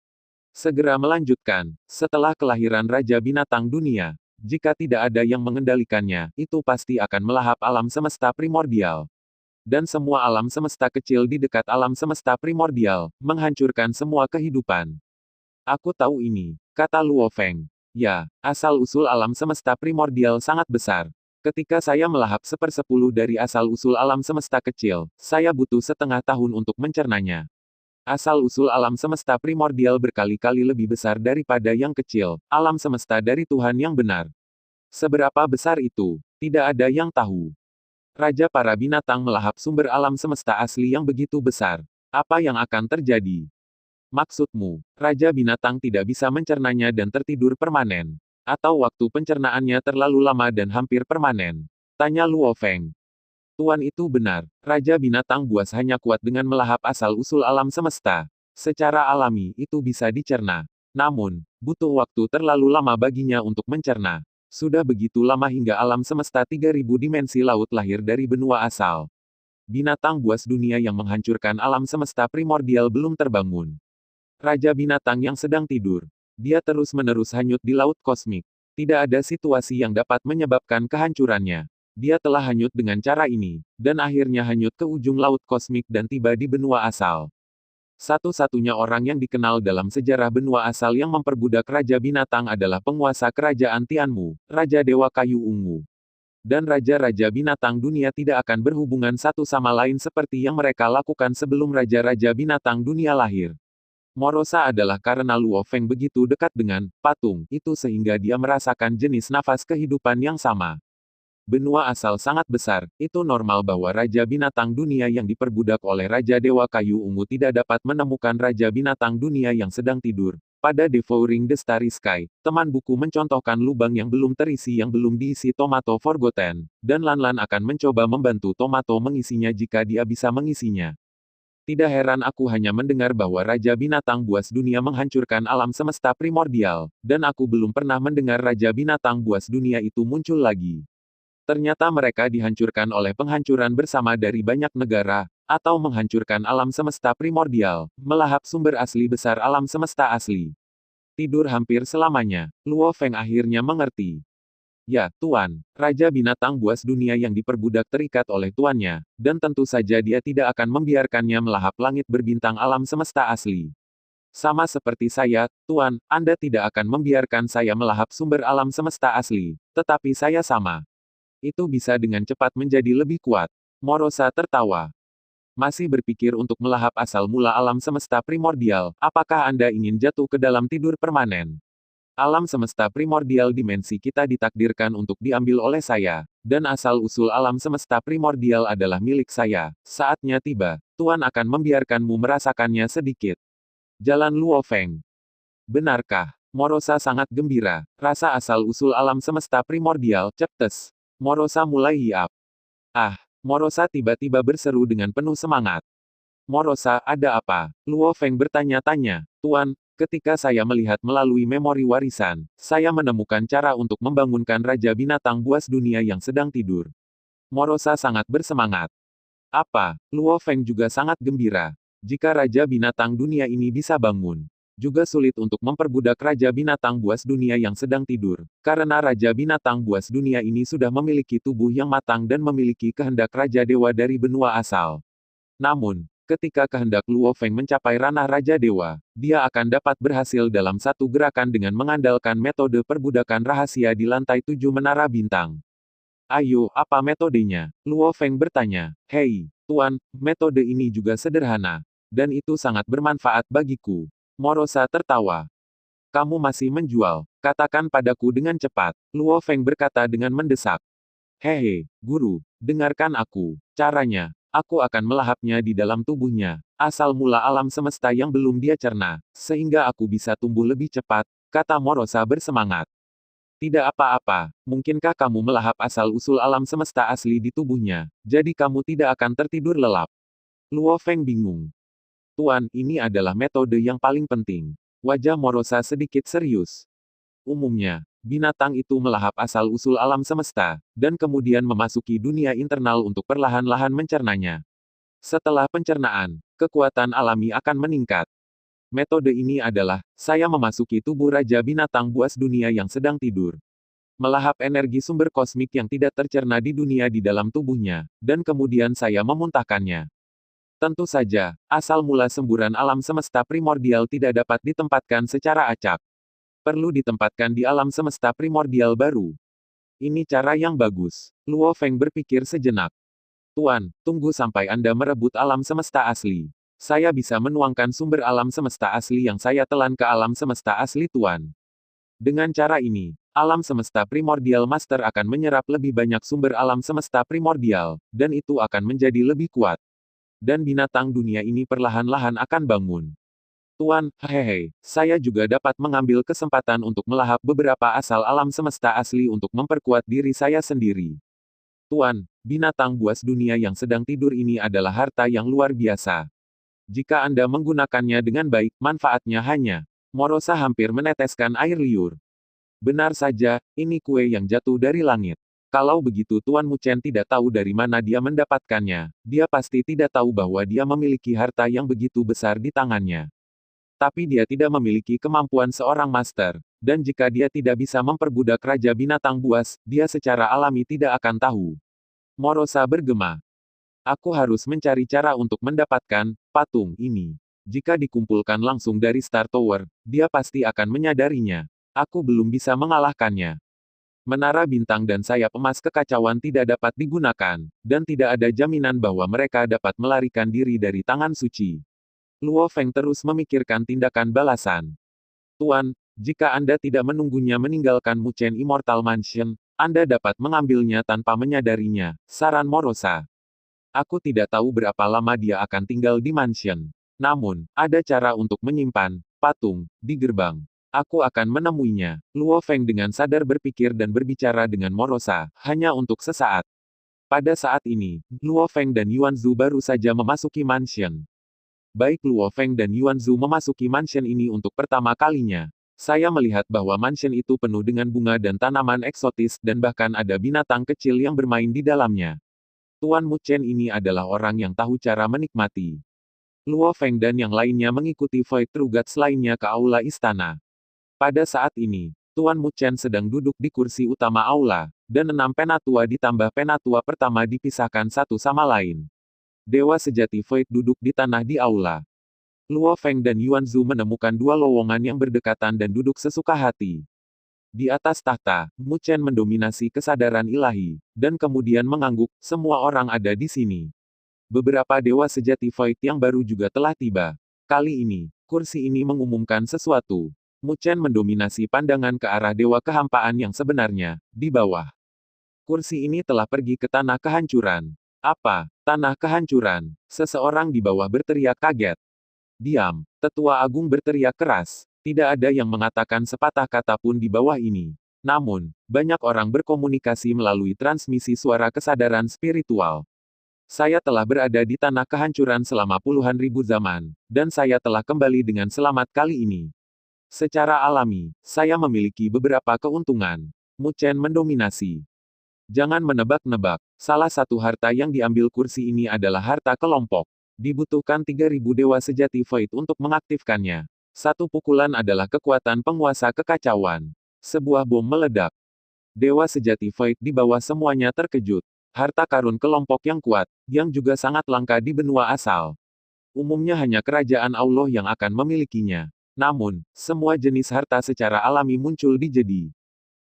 Segera melanjutkan, setelah kelahiran Raja Binatang Dunia, jika tidak ada yang mengendalikannya, itu pasti akan melahap alam semesta primordial. Dan semua alam semesta kecil di dekat alam semesta primordial, menghancurkan semua kehidupan. Aku tahu ini, kata Luo Feng. Ya, asal-usul alam semesta primordial sangat besar. Ketika saya melahap 1/10 dari asal-usul alam semesta kecil, saya butuh setengah tahun untuk mencernanya. Asal-usul alam semesta primordial berkali-kali lebih besar daripada yang kecil, alam semesta dari Tuhan yang benar. Seberapa besar itu? Tidak ada yang tahu. Raja para binatang melahap sumber alam semesta asli yang begitu besar. Apa yang akan terjadi? Maksudmu, Raja Binatang tidak bisa mencernanya dan tertidur permanen? Atau waktu pencernaannya terlalu lama dan hampir permanen? Tanya Luo Feng. Tuan itu benar, Raja Binatang buas hanya kuat dengan melahap asal-usul alam semesta. Secara alami, itu bisa dicerna. Namun, butuh waktu terlalu lama baginya untuk mencerna. Sudah begitu lama hingga alam semesta 3000 dimensi laut lahir dari benua asal. Binatang buas dunia yang menghancurkan alam semesta primordial belum terbangun. Raja binatang yang sedang tidur. Dia terus-menerus hanyut di laut kosmik. Tidak ada situasi yang dapat menyebabkan kehancurannya. Dia telah hanyut dengan cara ini, dan akhirnya hanyut ke ujung laut kosmik dan tiba di benua asal. Satu-satunya orang yang dikenal dalam sejarah benua asal yang memperbudak Raja Binatang adalah penguasa kerajaan Tianmu, Raja Dewa Kayu Ungu. Dan raja-raja binatang dunia tidak akan berhubungan satu sama lain seperti yang mereka lakukan sebelum raja-raja binatang dunia lahir. Morosa adalah karena Luo Feng begitu dekat dengan patung itu sehingga dia merasakan jenis nafas kehidupan yang sama. Benua asal sangat besar, itu normal bahwa Raja Binatang Dunia yang diperbudak oleh Raja Dewa Kayu Ungu tidak dapat menemukan Raja Binatang Dunia yang sedang tidur. Pada Devouring the Starry Sky, teman buku mencontohkan lubang yang belum terisi yang belum diisi Tomato Forgotten, dan Lanlan akan mencoba membantu Tomato mengisinya jika dia bisa mengisinya. Tidak heran aku hanya mendengar bahwa Raja Binatang Buas Dunia menghancurkan alam semesta primordial, dan aku belum pernah mendengar Raja Binatang Buas Dunia itu muncul lagi. Ternyata mereka dihancurkan oleh penghancuran bersama dari banyak negara, atau menghancurkan alam semesta primordial, melahap sumber asli besar alam semesta asli. Tidur hampir selamanya, Luo Feng akhirnya mengerti. Ya, Tuan, Raja Binatang Buas Dunia yang diperbudak terikat oleh tuannya, dan tentu saja dia tidak akan membiarkannya melahap langit berbintang alam semesta asli. Sama seperti saya, Tuan, Anda tidak akan membiarkan saya melahap sumber alam semesta asli, tetapi saya sama. Itu bisa dengan cepat menjadi lebih kuat. Morosa tertawa. Masih berpikir untuk melahap asal mula alam semesta primordial, apakah Anda ingin jatuh ke dalam tidur permanen? Alam semesta primordial dimensi kita ditakdirkan untuk diambil oleh saya, dan asal-usul alam semesta primordial adalah milik saya. Saatnya tiba, Tuan akan membiarkanmu merasakannya sedikit. Jalan Luo Feng. Benarkah? Morosa sangat gembira. Rasa asal-usul alam semesta primordial, ceptes. Morosa mulai hiap. Ah, Morosa tiba-tiba berseru dengan penuh semangat. Morosa, ada apa? Luo Feng bertanya-tanya. Tuan, ketika saya melihat melalui memori warisan, saya menemukan cara untuk membangunkan Raja Binatang Buas Dunia yang sedang tidur. Morosa sangat bersemangat. Apa? Luo Feng juga sangat gembira. Jika Raja Binatang Dunia ini bisa bangun, juga sulit untuk memperbudak Raja Binatang Buas Dunia yang sedang tidur, karena Raja Binatang Buas Dunia ini sudah memiliki tubuh yang matang dan memiliki kehendak Raja Dewa dari benua asal. Namun, ketika kehendak Luo Feng mencapai ranah Raja Dewa, dia akan dapat berhasil dalam satu gerakan dengan mengandalkan metode perbudakan rahasia di lantai 7 Menara Bintang. Ayo, apa metodenya? Luo Feng bertanya. Hei, Tuan, metode ini juga sederhana. Dan itu sangat bermanfaat bagiku. Morosa tertawa. Kamu masih menjual. Katakan padaku dengan cepat. Luo Feng berkata dengan mendesak. Hehe, guru, dengarkan aku. Caranya, aku akan melahapnya di dalam tubuhnya, asal mula alam semesta yang belum dia cerna, sehingga aku bisa tumbuh lebih cepat, kata Morosa bersemangat. Tidak apa-apa, mungkinkah kamu melahap asal-usul alam semesta asli di tubuhnya, jadi kamu tidak akan tertidur lelap. Luo Feng bingung. Tuan, ini adalah metode yang paling penting. Wajah Morosa sedikit serius. Umumnya, binatang itu melahap asal-usul alam semesta, dan kemudian memasuki dunia internal untuk perlahan-lahan mencernanya. Setelah pencernaan, kekuatan alami akan meningkat. Metode ini adalah, saya memasuki tubuh Raja Binatang Buas Dunia yang sedang tidur. Melahap energi sumber kosmik yang tidak tercerna di dunia di dalam tubuhnya, dan kemudian saya memuntahkannya. Tentu saja, asal mula semburan alam semesta primordial tidak dapat ditempatkan secara acak. Perlu ditempatkan di alam semesta primordial baru. Ini cara yang bagus. Luo Feng berpikir sejenak. Tuan, tunggu sampai Anda merebut alam semesta asli. Saya bisa menuangkan sumber alam semesta asli yang saya telan ke alam semesta asli Tuan. Dengan cara ini, Alam semesta primordial master akan menyerap lebih banyak sumber alam semesta primordial, dan itu akan menjadi lebih kuat. Dan binatang dunia ini perlahan-lahan akan bangun. Tuan, hehehe, saya juga dapat mengambil kesempatan untuk melahap beberapa asal alam semesta asli untuk memperkuat diri saya sendiri. Tuan, binatang buas dunia yang sedang tidur ini adalah harta yang luar biasa. Jika Anda menggunakannya dengan baik, manfaatnya hanya. Morosa hampir meneteskan air liur. Benar saja, ini kue yang jatuh dari langit. Kalau begitu Tuan Muchen tidak tahu dari mana dia mendapatkannya, dia pasti tidak tahu bahwa dia memiliki harta yang begitu besar di tangannya. Tapi dia tidak memiliki kemampuan seorang master, dan jika dia tidak bisa memperbudak Raja Binatang Buas, dia secara alami tidak akan tahu. Morosa bergema. Aku harus mencari cara untuk mendapatkan patung ini. Jika dikumpulkan langsung dari Star Tower, dia pasti akan menyadarinya. Aku belum bisa mengalahkannya. Menara bintang dan sayap emas kekacauan tidak dapat digunakan, dan tidak ada jaminan bahwa mereka dapat melarikan diri dari tangan suci. Luo Feng terus memikirkan tindakan balasan. Tuan, jika Anda tidak menunggunya meninggalkan Muchen Immortal Mansion, Anda dapat mengambilnya tanpa menyadarinya, saran Morosa. Aku tidak tahu berapa lama dia akan tinggal di mansion. Namun, ada cara untuk menyimpan patung di gerbang. Aku akan menemuinya. Luo Feng dengan sadar berpikir dan berbicara dengan Morosa, hanya untuk sesaat. Pada saat ini, Luo Feng dan Yuan Zhu baru saja memasuki mansion. Baik Luo Feng dan Yuan Zhu memasuki mansion ini untuk pertama kalinya. Saya melihat bahwa mansion itu penuh dengan bunga dan tanaman eksotis dan bahkan ada binatang kecil yang bermain di dalamnya. Tuan Muchen ini adalah orang yang tahu cara menikmati. Luo Feng dan yang lainnya mengikuti Void True Gods lainnya ke aula istana. Pada saat ini, Tuan Muchen sedang duduk di kursi utama aula, dan 6 penatua ditambah penatua pertama dipisahkan satu sama lain. Dewa sejati Void duduk di tanah di aula. Luo Feng dan Yuan Zhu menemukan dua lowongan yang berdekatan dan duduk sesuka hati. Di atas tahta, Muchen mendominasi kesadaran ilahi, dan kemudian mengangguk, semua orang ada di sini. Beberapa dewa sejati Void yang baru juga telah tiba. Kali ini, kursi ini mengumumkan sesuatu. Muchen mendominasi pandangan ke arah dewa kehampaan yang sebenarnya, di bawah. Kursi ini telah pergi ke tanah kehancuran. Apa? Tanah kehancuran? Seseorang di bawah berteriak kaget. Diam, Tetua Agung berteriak keras. Tidak ada yang mengatakan sepatah kata pun di bawah ini. Namun, banyak orang berkomunikasi melalui transmisi suara kesadaran spiritual. Saya telah berada di tanah kehancuran selama puluhan ribu zaman, dan saya telah kembali dengan selamat kali ini. Secara alami, saya memiliki beberapa keuntungan. Muchen mendominasi. Jangan menebak-nebak, salah satu harta yang diambil kursi ini adalah harta kelompok. Dibutuhkan 3.000 dewa sejati Void untuk mengaktifkannya. Satu pukulan adalah kekuatan penguasa kekacauan. Sebuah bom meledak. Dewa sejati Void di bawah semuanya terkejut. Harta karun kelompok yang kuat, yang juga sangat langka di benua asal. Umumnya hanya kerajaan Allah yang akan memilikinya. Namun, semua jenis harta secara alami muncul di Jedi.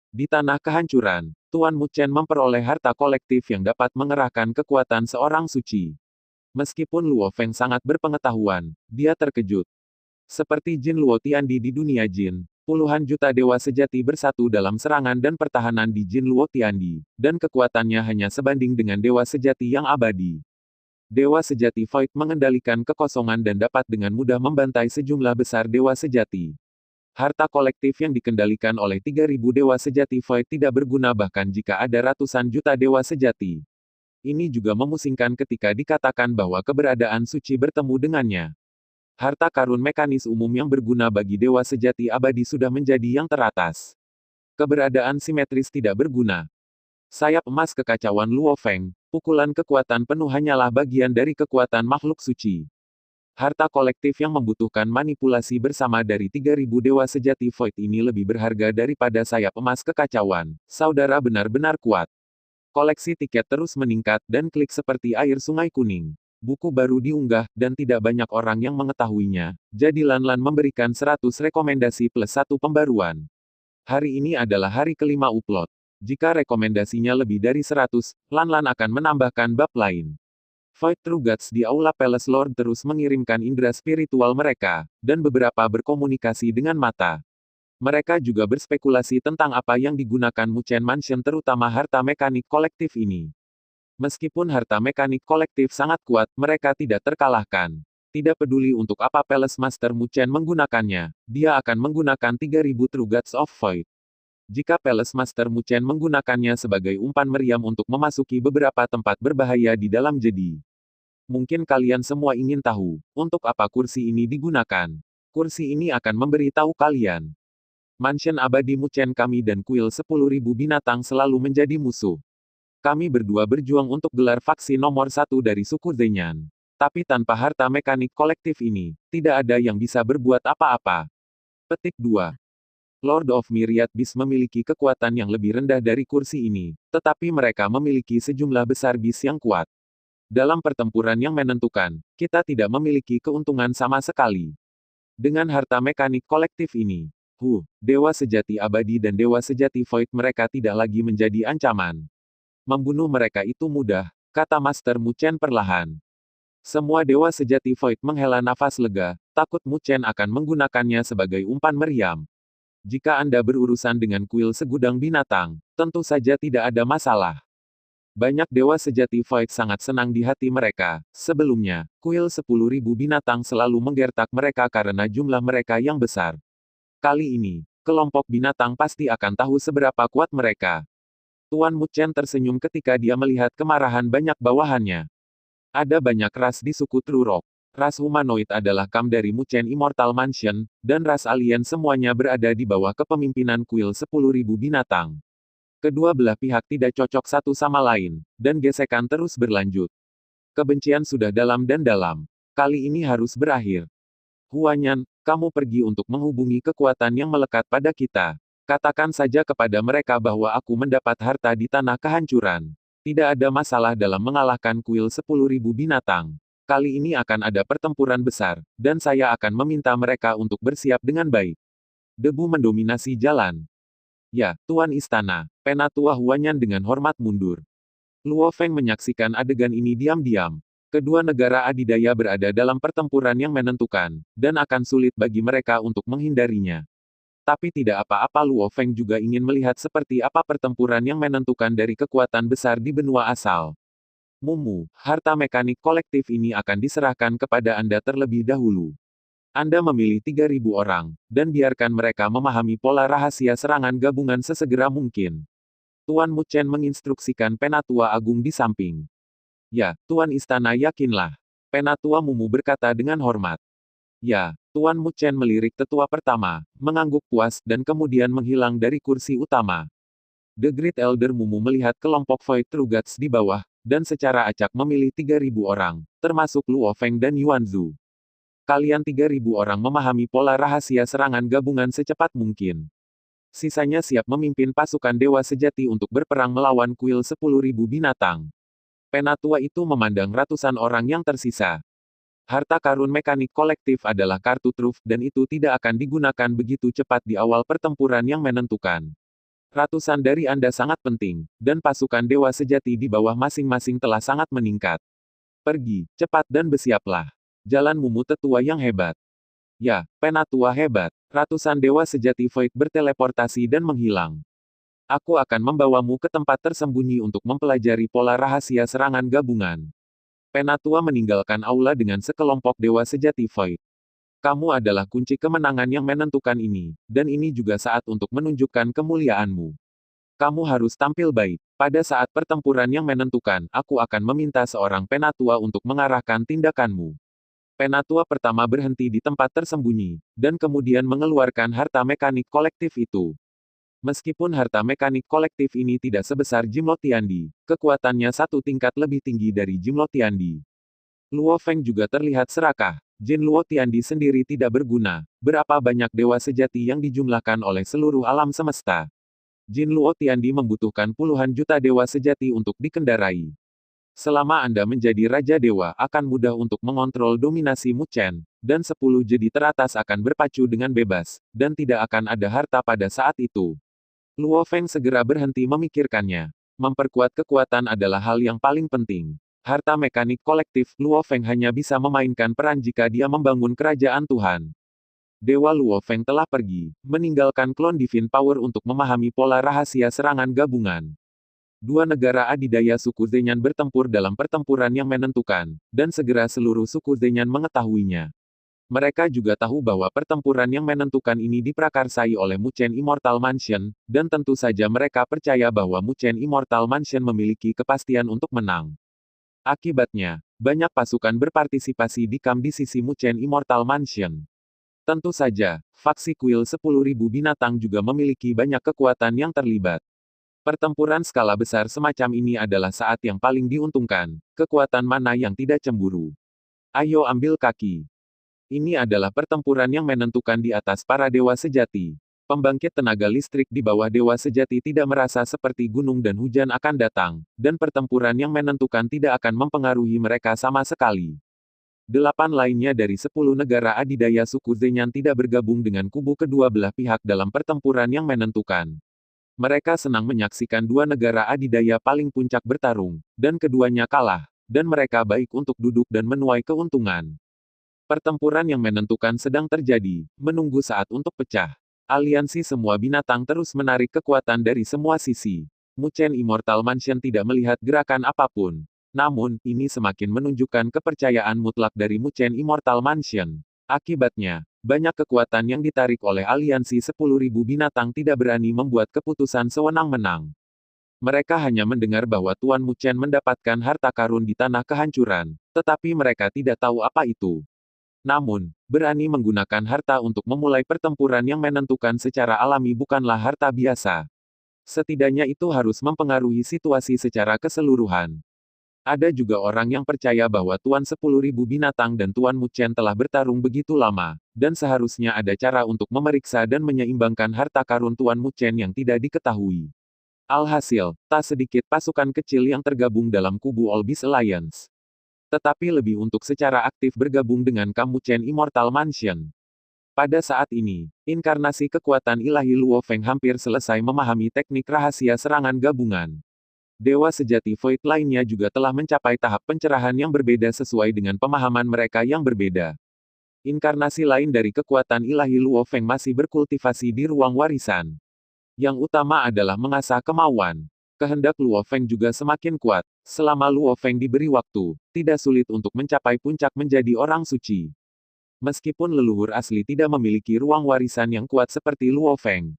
Di tanah kehancuran, Tuan Muchen memperoleh harta kolektif yang dapat mengerahkan kekuatan seorang suci. Meskipun Luo Feng sangat berpengetahuan, dia terkejut. Seperti Jin Luo Tiandi di dunia Jin, puluhan juta dewa sejati bersatu dalam serangan dan pertahanan di Jin Luo Tiandi, dan kekuatannya hanya sebanding dengan dewa sejati yang abadi. Dewa sejati Void mengendalikan kekosongan dan dapat dengan mudah membantai sejumlah besar dewa sejati. Harta kolektif yang dikendalikan oleh 3.000 dewa sejati Void tidak berguna bahkan jika ada ratusan juta dewa sejati. Ini juga memusingkan ketika dikatakan bahwa keberadaan suci bertemu dengannya. Harta karun mekanis umum yang berguna bagi dewa sejati abadi sudah menjadi yang teratas. Keberadaan simetris tidak berguna. Sayap emas kekacauan Luo Feng, pukulan kekuatan penuh hanyalah bagian dari kekuatan makhluk suci. Harta kolektif yang membutuhkan manipulasi bersama dari 3.000 dewa sejati Void ini lebih berharga daripada sayap emas kekacauan. Saudara benar-benar kuat. Koleksi tiket terus meningkat dan klik seperti air sungai kuning. Buku baru diunggah, dan tidak banyak orang yang mengetahuinya, jadi Lan memberikan 100 rekomendasi plus 1 pembaruan. Hari ini adalah hari kelima upload. Jika rekomendasinya lebih dari 100, Lan akan menambahkan bab lain. Void True Gods di Aula Palace Lord terus mengirimkan indera spiritual mereka, dan beberapa berkomunikasi dengan mata. Mereka juga berspekulasi tentang apa yang digunakan Muchen Mansion terutama harta mekanik kolektif ini. Meskipun harta mekanik kolektif sangat kuat, mereka tidak terkalahkan. Tidak peduli untuk apa Palace Master Muchen menggunakannya, dia akan menggunakan 3000 True Gods of Void. Jika Palace Master Muchen menggunakannya sebagai umpan meriam untuk memasuki beberapa tempat berbahaya di dalam jedi. Mungkin kalian semua ingin tahu, untuk apa kursi ini digunakan. Kursi ini akan memberitahu kalian. Mansion abadi Muchen kami dan kuil 10.000 binatang selalu menjadi musuh. Kami berdua berjuang untuk gelar faksi nomor 1 dari suku Zenyan. Tapi tanpa harta mekanik kolektif ini, tidak ada yang bisa berbuat apa-apa. Petik 2. Lord of Myriad Beasts memiliki kekuatan yang lebih rendah dari kursi ini, tetapi mereka memiliki sejumlah besar bis yang kuat. Dalam pertempuran yang menentukan, kita tidak memiliki keuntungan sama sekali. Dengan harta mekanik kolektif ini, Dewa Sejati Abadi dan Dewa Sejati Void mereka tidak lagi menjadi ancaman. Membunuh mereka itu mudah, kata Master Muchen perlahan. Semua Dewa Sejati Void menghela nafas lega, takut Muchen akan menggunakannya sebagai umpan meriam. Jika Anda berurusan dengan kuil segudang binatang, tentu saja tidak ada masalah. Banyak Dewa Sejati Void sangat senang di hati mereka. Sebelumnya, kuil 10.000 binatang selalu menggertak mereka karena jumlah mereka yang besar. Kali ini, kelompok binatang pasti akan tahu seberapa kuat mereka. Tuan Muchen tersenyum ketika dia melihat kemarahan banyak bawahannya. Ada banyak ras di suku True Rock. Ras humanoid adalah kam dari Muchen Immortal Mansion, dan ras alien semuanya berada di bawah kepemimpinan kuil 10.000 binatang. Kedua belah pihak tidak cocok satu sama lain, dan gesekan terus berlanjut. Kebencian sudah dalam dan dalam. Kali ini harus berakhir. Huanyan, kamu pergi untuk menghubungi kekuatan yang melekat pada kita. Katakan saja kepada mereka bahwa aku mendapat harta di tanah kehancuran. Tidak ada masalah dalam mengalahkan kuil 10.000 binatang. Kali ini akan ada pertempuran besar, dan saya akan meminta mereka untuk bersiap dengan baik. Debu mendominasi jalan. Ya, Tuan Istana, Penatua Huanyan dengan hormat mundur. Luo Feng menyaksikan adegan ini diam-diam. Kedua negara adidaya berada dalam pertempuran yang menentukan, dan akan sulit bagi mereka untuk menghindarinya. Tapi tidak apa-apa Luo Feng juga ingin melihat seperti apa pertempuran yang menentukan dari kekuatan besar di benua asal. Mumu, harta mekanik kolektif ini akan diserahkan kepada Anda terlebih dahulu. Anda memilih 3.000 orang, dan biarkan mereka memahami pola rahasia serangan gabungan sesegera mungkin. Tuan Muchen menginstruksikan Penatua Agung di samping. Ya, Tuan Istana yakinlah. Penatua Mumu berkata dengan hormat. Ya, Tuan Muchen melirik tetua pertama, mengangguk puas, dan kemudian menghilang dari kursi utama. The Great Elder Mumu melihat kelompok Void True Gods di bawah, dan secara acak memilih 3.000 orang, termasuk Luo Feng dan Yuan Zhu. Kalian 3.000 orang memahami pola rahasia serangan gabungan secepat mungkin. Sisanya siap memimpin pasukan Dewa Sejati untuk berperang melawan kuil 10.000 binatang. Penatua itu memandang ratusan orang yang tersisa. Harta karun mekanik kolektif adalah kartu truf, dan itu tidak akan digunakan begitu cepat di awal pertempuran yang menentukan. Ratusan dari Anda sangat penting, dan pasukan Dewa Sejati di bawah masing-masing telah sangat meningkat. Pergi, cepat dan bersiaplah. Jalan Mumu tetua yang hebat. Ya, Penatua hebat. Ratusan Dewa Sejati Void berteleportasi dan menghilang. Aku akan membawamu ke tempat tersembunyi untuk mempelajari pola rahasia serangan gabungan. Penatua meninggalkan aula dengan sekelompok Dewa Sejati Void. Kamu adalah kunci kemenangan yang menentukan ini, dan ini juga saat untuk menunjukkan kemuliaanmu. Kamu harus tampil baik. Pada saat pertempuran yang menentukan, aku akan meminta seorang penatua untuk mengarahkan tindakanmu. Penatua pertama berhenti di tempat tersembunyi, dan kemudian mengeluarkan harta mekanik kolektif itu. Meskipun harta mekanik kolektif ini tidak sebesar Jimlo Tiandi, kekuatannya satu tingkat lebih tinggi dari Jimlo Tiandi. Luo Feng juga terlihat serakah. Jin Luo Tiandi sendiri tidak berguna. Berapa banyak dewa sejati yang dijumlahkan oleh seluruh alam semesta? Jin Luo Tiandi membutuhkan puluhan juta dewa sejati untuk dikendarai. Selama Anda menjadi Raja Dewa, akan mudah untuk mengontrol dominasi Muchen, dan 10 jedi teratas akan berpacu dengan bebas, dan tidak akan ada harta pada saat itu. Luo Feng segera berhenti memikirkannya. Memperkuat kekuatan adalah hal yang paling penting. Harta mekanik kolektif, Luo Feng hanya bisa memainkan peran jika dia membangun kerajaan Tuhan. Dewa Luo Feng telah pergi, meninggalkan klon Divine Power untuk memahami pola rahasia serangan gabungan. Dua negara adidaya suku Zhenyan bertempur dalam pertempuran yang menentukan, dan segera seluruh suku Zhenyan mengetahuinya. Mereka juga tahu bahwa pertempuran yang menentukan ini diprakarsai oleh Muchen Immortal Mansion, dan tentu saja mereka percaya bahwa Muchen Immortal Mansion memiliki kepastian untuk menang. Akibatnya, banyak pasukan berpartisipasi di kamp di sisi Muchen Immortal Mansion. Tentu saja, faksi kuil 10.000 binatang juga memiliki banyak kekuatan yang terlibat. Pertempuran skala besar semacam ini adalah saat yang paling diuntungkan. Kekuatan mana yang tidak cemburu? Ayo ambil kaki. Ini adalah pertempuran yang menentukan di atas para dewa sejati. Pembangkit tenaga listrik di bawah dewa sejati tidak merasa seperti gunung dan hujan akan datang, dan pertempuran yang menentukan tidak akan mempengaruhi mereka sama sekali. 8 lainnya dari 10 negara adidaya suku Zhenyan tidak bergabung dengan kubu kedua belah pihak dalam pertempuran yang menentukan. Mereka senang menyaksikan dua negara adidaya paling puncak bertarung, dan keduanya kalah, dan mereka baik untuk duduk dan menuai keuntungan. Pertempuran yang menentukan sedang terjadi, menunggu saat untuk pecah. Aliansi semua binatang terus menarik kekuatan dari semua sisi. Muchen Immortal Mansion tidak melihat gerakan apapun. Namun, ini semakin menunjukkan kepercayaan mutlak dari Muchen Immortal Mansion. Akibatnya, banyak kekuatan yang ditarik oleh aliansi 10.000 binatang tidak berani membuat keputusan sewenang-wenang. Mereka hanya mendengar bahwa Tuan Muchen mendapatkan harta karun di tanah kehancuran, tetapi mereka tidak tahu apa itu. Namun, berani menggunakan harta untuk memulai pertempuran yang menentukan secara alami bukanlah harta biasa. Setidaknya itu harus mempengaruhi situasi secara keseluruhan. Ada juga orang yang percaya bahwa Tuan 10.000 binatang dan Tuan Muchen telah bertarung begitu lama, dan seharusnya ada cara untuk memeriksa dan menyeimbangkan harta karun Tuan Muchen yang tidak diketahui. Alhasil, tak sedikit pasukan kecil yang tergabung dalam kubu All Beast Alliance. Tetapi lebih untuk secara aktif bergabung dengan kamp Muchen Immortal Mansion. Pada saat ini, inkarnasi kekuatan ilahi Luo Feng hampir selesai memahami teknik rahasia serangan gabungan. Dewa sejati Void lainnya juga telah mencapai tahap pencerahan yang berbeda sesuai dengan pemahaman mereka yang berbeda. Inkarnasi lain dari kekuatan ilahi Luo Feng masih berkultivasi di ruang warisan. Yang utama adalah mengasah kemauan. Kehendak Luo Feng juga semakin kuat. Selama Luo Feng diberi waktu, tidak sulit untuk mencapai puncak menjadi orang suci. Meskipun leluhur asli tidak memiliki ruang warisan yang kuat seperti Luo Feng.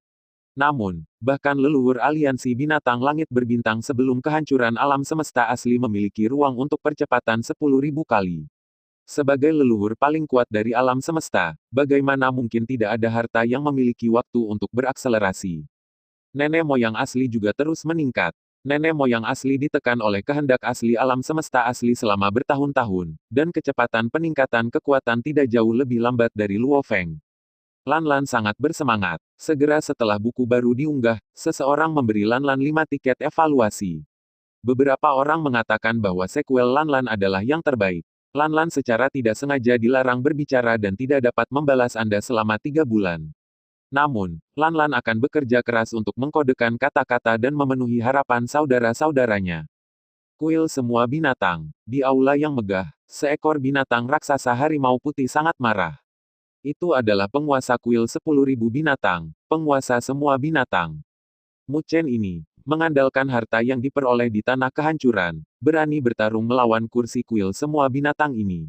Namun, bahkan leluhur aliansi binatang langit berbintang sebelum kehancuran alam semesta asli memiliki ruang untuk percepatan 10.000 kali. Sebagai leluhur paling kuat dari alam semesta, bagaimana mungkin tidak ada harta yang memiliki waktu untuk berakselerasi? Nenek moyang asli juga terus meningkat. Nenek moyang asli ditekan oleh kehendak asli alam semesta asli selama bertahun-tahun, dan kecepatan peningkatan kekuatan tidak jauh lebih lambat dari Luo Feng. Lanlan sangat bersemangat. Segera setelah buku baru diunggah, seseorang memberi Lanlan 5 tiket evaluasi. Beberapa orang mengatakan bahwa sequel Lanlan adalah yang terbaik. Lanlan secara tidak sengaja dilarang berbicara dan tidak dapat membalas Anda selama 3 bulan. Namun, Lanlan akan bekerja keras untuk mengkodekan kata-kata dan memenuhi harapan saudara-saudaranya. Kuil semua binatang. Di aula yang megah, seekor binatang raksasa harimau putih sangat marah. Itu adalah penguasa kuil 10.000 binatang, penguasa semua binatang. Muchen ini, mengandalkan harta yang diperoleh di tanah kehancuran, berani bertarung melawan kursi kuil semua binatang ini.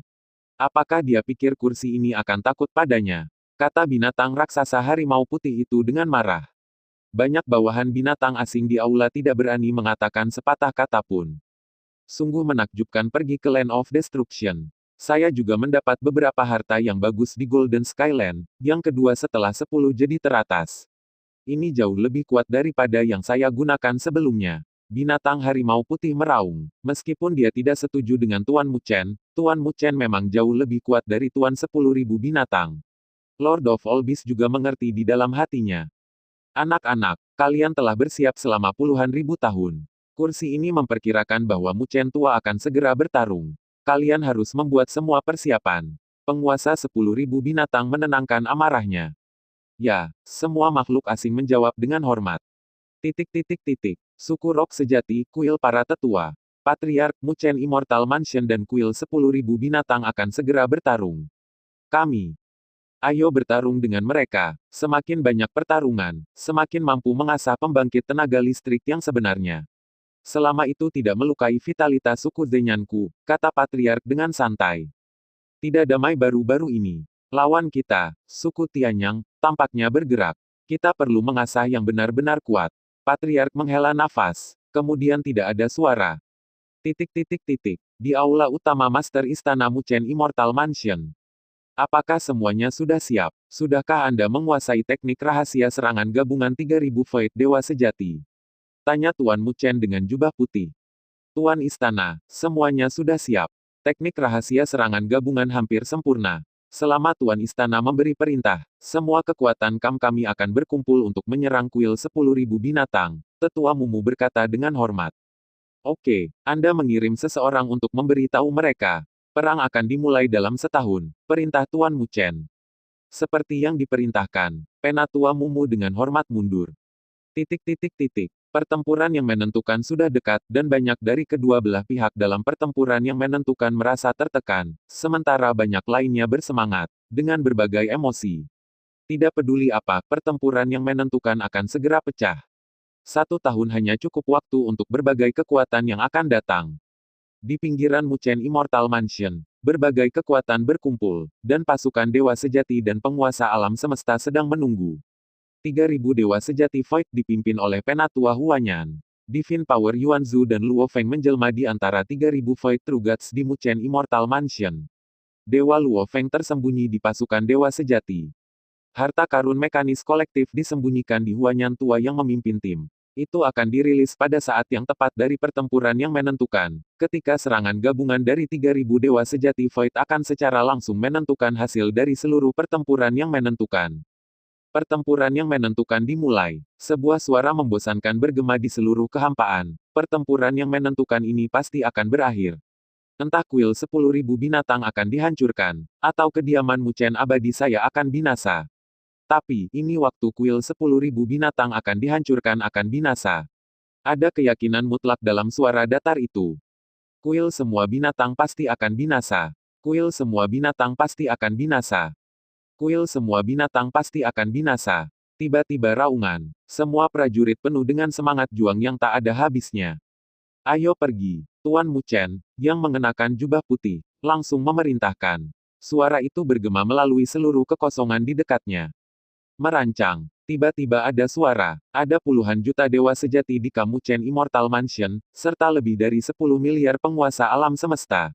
Apakah dia pikir kursi ini akan takut padanya? Kata binatang raksasa harimau putih itu dengan marah. Banyak bawahan binatang asing di aula tidak berani mengatakan sepatah kata pun. Sungguh menakjubkan pergi ke Land of Destruction. Saya juga mendapat beberapa harta yang bagus di Golden Skyland, yang kedua setelah 10 jadi teratas. Ini jauh lebih kuat daripada yang saya gunakan sebelumnya. Binatang harimau putih meraung. Meskipun dia tidak setuju dengan Tuan Muchen memang jauh lebih kuat dari Tuan 10.000 binatang. Lord of All Beasts juga mengerti di dalam hatinya. Anak-anak, kalian telah bersiap selama puluhan ribu tahun. Kursi ini memperkirakan bahwa Muchen tua akan segera bertarung. Kalian harus membuat semua persiapan. Penguasa 10.000 binatang menenangkan amarahnya. Ya, semua makhluk asing menjawab dengan hormat. Suku Rock sejati, kuil para tetua. Patriark Muchen Immortal Mansion dan kuil 10.000 binatang akan segera bertarung. Kami Ayo bertarung dengan mereka. Semakin banyak pertarungan, semakin mampu mengasah pembangkit tenaga listrik yang sebenarnya. Selama itu tidak melukai vitalitas suku Zenyanku, kata Patriark dengan santai. Tidak damai baru-baru ini. Lawan kita, suku Tianyang, tampaknya bergerak. Kita perlu mengasah yang benar-benar kuat. Patriark menghela nafas. Kemudian tidak ada suara. Di aula utama Master Istana Muchen Immortal Mansion. Apakah semuanya sudah siap? Sudahkah Anda menguasai teknik rahasia serangan gabungan 3000 Void Dewa Sejati? Tanya Tuan Muchen dengan jubah putih. Tuan Istana, semuanya sudah siap. Teknik rahasia serangan gabungan hampir sempurna. Selama Tuan Istana memberi perintah, semua kekuatan kami akan berkumpul untuk menyerang kuil 10.000 binatang, Tetua Mumu berkata dengan hormat. Oke, Anda mengirim seseorang untuk memberitahu mereka. Perang akan dimulai dalam setahun, perintah Tuan Muchen. Seperti yang diperintahkan, Penatua Mumu dengan hormat mundur. Pertempuran yang menentukan sudah dekat, dan banyak dari kedua belah pihak dalam pertempuran yang menentukan merasa tertekan, sementara banyak lainnya bersemangat, dengan berbagai emosi. Tidak peduli apa, pertempuran yang menentukan akan segera pecah. 1 tahun hanya cukup waktu untuk berbagai kekuatan yang akan datang. Di pinggiran Muchen Immortal Mansion, berbagai kekuatan berkumpul, dan pasukan dewa sejati dan penguasa alam semesta sedang menunggu. 3000 dewa sejati Void dipimpin oleh Penatua Huanyan. Divine Power Yuanzu dan Luo Feng menjelma di antara 3000 Void True Gods di Muchen Immortal Mansion. Dewa Luo Feng tersembunyi di pasukan dewa sejati. Harta karun mekanis kolektif disembunyikan di Huanyan tua yang memimpin tim. Itu akan dirilis pada saat yang tepat dari pertempuran yang menentukan, ketika serangan gabungan dari 3000 dewa sejati Void akan secara langsung menentukan hasil dari seluruh pertempuran yang menentukan. Pertempuran yang menentukan dimulai. Sebuah suara membosankan bergema di seluruh kehampaan. Pertempuran yang menentukan ini pasti akan berakhir. Entah kuil 10.000 binatang akan dihancurkan, atau kediaman Muchen abadi saya akan binasa. Tapi, ini waktu kuil 10.000 binatang akan dihancurkan akan binasa. Ada keyakinan mutlak dalam suara datar itu. Kuil semua binatang pasti akan binasa. Kuil semua binatang pasti akan binasa. Kuil semua binatang pasti akan binasa. Tiba-tiba raungan. Semua prajurit penuh dengan semangat juang yang tak ada habisnya. Ayo pergi. Tuan Muchen, yang mengenakan jubah putih, langsung memerintahkan. Suara itu bergema melalui seluruh kekosongan di dekatnya. Merancang. Tiba-tiba ada suara. Ada puluhan juta dewa sejati di Muchen Immortal Mansion, serta lebih dari 10 miliar penguasa alam semesta.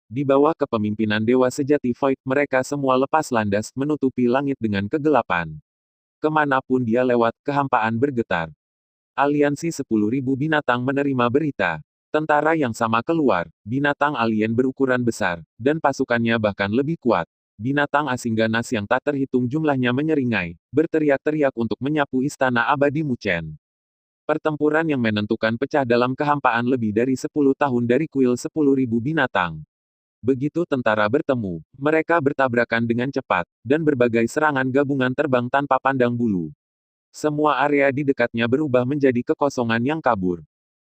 Di bawah kepemimpinan dewa sejati Void, mereka semua lepas landas, menutupi langit dengan kegelapan. Kemanapun dia lewat, kehampaan bergetar. Aliansi 10.000 binatang menerima berita. Tentara yang sama keluar, binatang alien berukuran besar, dan pasukannya bahkan lebih kuat. Binatang asing ganas yang tak terhitung jumlahnya menyeringai, berteriak-teriak untuk menyapu istana abadi Muchen. Pertempuran yang menentukan pecah dalam kehampaan lebih dari 10 tahun dari kuil 10.000 binatang. Begitu tentara bertemu, mereka bertabrakan dengan cepat, dan berbagai serangan gabungan terbang tanpa pandang bulu. Semua area di dekatnya berubah menjadi kekosongan yang kabur.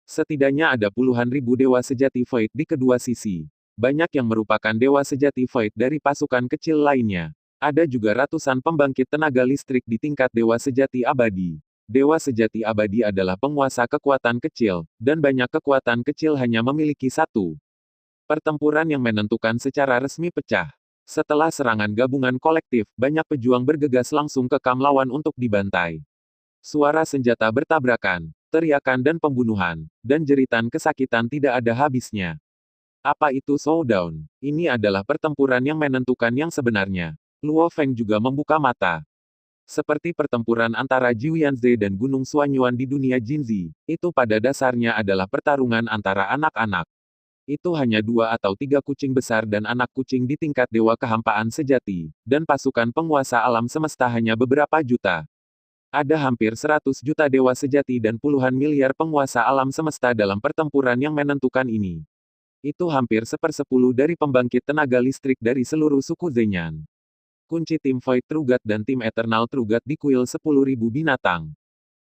Setidaknya ada puluhan ribu dewa sejati Void di kedua sisi. Banyak yang merupakan dewa sejati Void dari pasukan kecil lainnya. Ada juga ratusan pembangkit tenaga listrik di tingkat dewa sejati abadi. Dewa sejati abadi adalah penguasa kekuatan kecil, dan banyak kekuatan kecil hanya memiliki satu. Pertempuran yang menentukan secara resmi pecah. Setelah serangan gabungan kolektif, banyak pejuang bergegas langsung ke kamp lawan untuk dibantai. Suara senjata bertabrakan, teriakan dan pembunuhan, dan jeritan kesakitan tidak ada habisnya. Apa itu showdown? Ini adalah pertempuran yang menentukan yang sebenarnya. Luo Feng juga membuka mata. Seperti pertempuran antara Jiuyanze dan Gunung Suanyuan di dunia Jinzi, itu pada dasarnya adalah pertarungan antara anak-anak. Itu hanya 2 atau 3 kucing besar dan anak kucing di tingkat dewa kehampaan sejati, dan pasukan penguasa alam semesta hanya beberapa juta. Ada hampir 100 juta dewa sejati dan puluhan miliar penguasa alam semesta dalam pertempuran yang menentukan ini. Itu hampir 1/10 dari pembangkit tenaga listrik dari seluruh suku Zenyan. Kunci tim Void True God dan tim Eternal True God di kuil 10.000 binatang.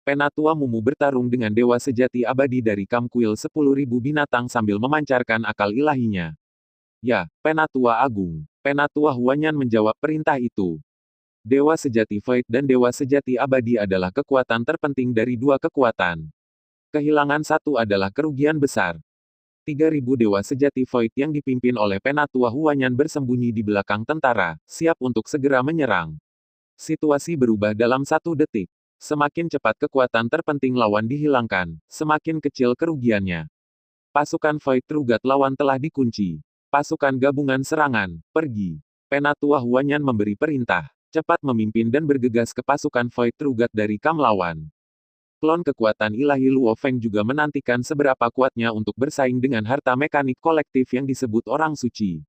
Penatua Mumu bertarung dengan dewa sejati abadi dari kamp kuil 10.000 binatang sambil memancarkan akal ilahinya. Ya, Penatua Agung. Penatua Huanyan menjawab perintah itu. Dewa sejati Void dan Dewa sejati abadi adalah kekuatan terpenting dari dua kekuatan. Kehilangan satu adalah kerugian besar. 3.000 Dewa Sejati Void yang dipimpin oleh Penatua Huanyan bersembunyi di belakang tentara, siap untuk segera menyerang. Situasi berubah dalam 1 detik. Semakin cepat kekuatan terpenting lawan dihilangkan, semakin kecil kerugiannya. Pasukan Void Trugat lawan telah dikunci. Pasukan gabungan serangan, pergi. Penatua Huanyan memberi perintah, cepat memimpin dan bergegas ke pasukan Void Trugat dari kam lawan. Klon kekuatan ilahi Luo Feng juga menantikan seberapa kuatnya untuk bersaing dengan harta mekanik kolektif yang disebut orang suci.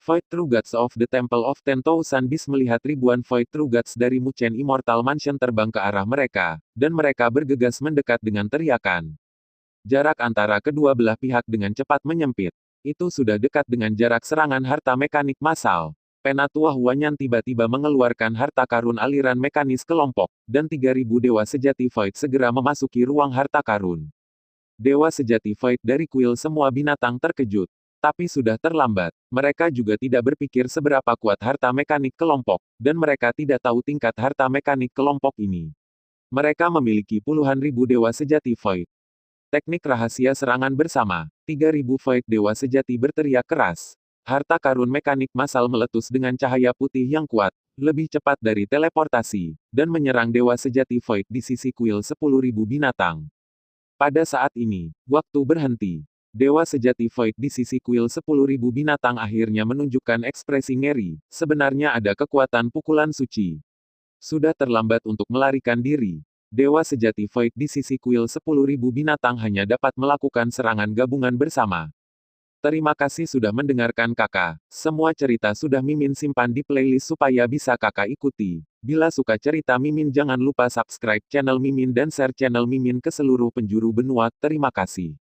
Void True Gods of the Temple of 10,000 Beasts melihat ribuan Void True Gods dari Muchen Immortal Mansion terbang ke arah mereka, dan mereka bergegas mendekat dengan teriakan. Jarak antara kedua belah pihak dengan cepat menyempit. Itu sudah dekat dengan jarak serangan harta mekanik massal. Penatua Huanyan tiba-tiba mengeluarkan harta karun aliran mekanis kelompok, dan 3.000 Dewa Sejati Void segera memasuki ruang harta karun. Dewa Sejati Void dari kuil semua binatang terkejut. Tapi sudah terlambat. Mereka juga tidak berpikir seberapa kuat harta mekanik kelompok, dan mereka tidak tahu tingkat harta mekanik kelompok ini. Mereka memiliki puluhan ribu Dewa Sejati Void. Teknik rahasia serangan bersama. 3.000 Void Dewa Sejati berteriak keras. Harta karun mekanik massal meletus dengan cahaya putih yang kuat, lebih cepat dari teleportasi, dan menyerang Dewa Sejati Void di sisi kuil 10.000 binatang. Pada saat ini, waktu berhenti. Dewa Sejati Void di sisi kuil 10.000 binatang akhirnya menunjukkan ekspresi ngeri, sebenarnya ada kekuatan pukulan suci. Sudah terlambat untuk melarikan diri. Dewa Sejati Void di sisi kuil 10.000 binatang hanya dapat melakukan serangan gabungan bersama. Terima kasih sudah mendengarkan kakak. Semua cerita sudah Mimin simpan di playlist supaya bisa kakak ikuti. Bila suka cerita Mimin jangan lupa subscribe channel Mimin dan share channel Mimin ke seluruh penjuru benua. Terima kasih.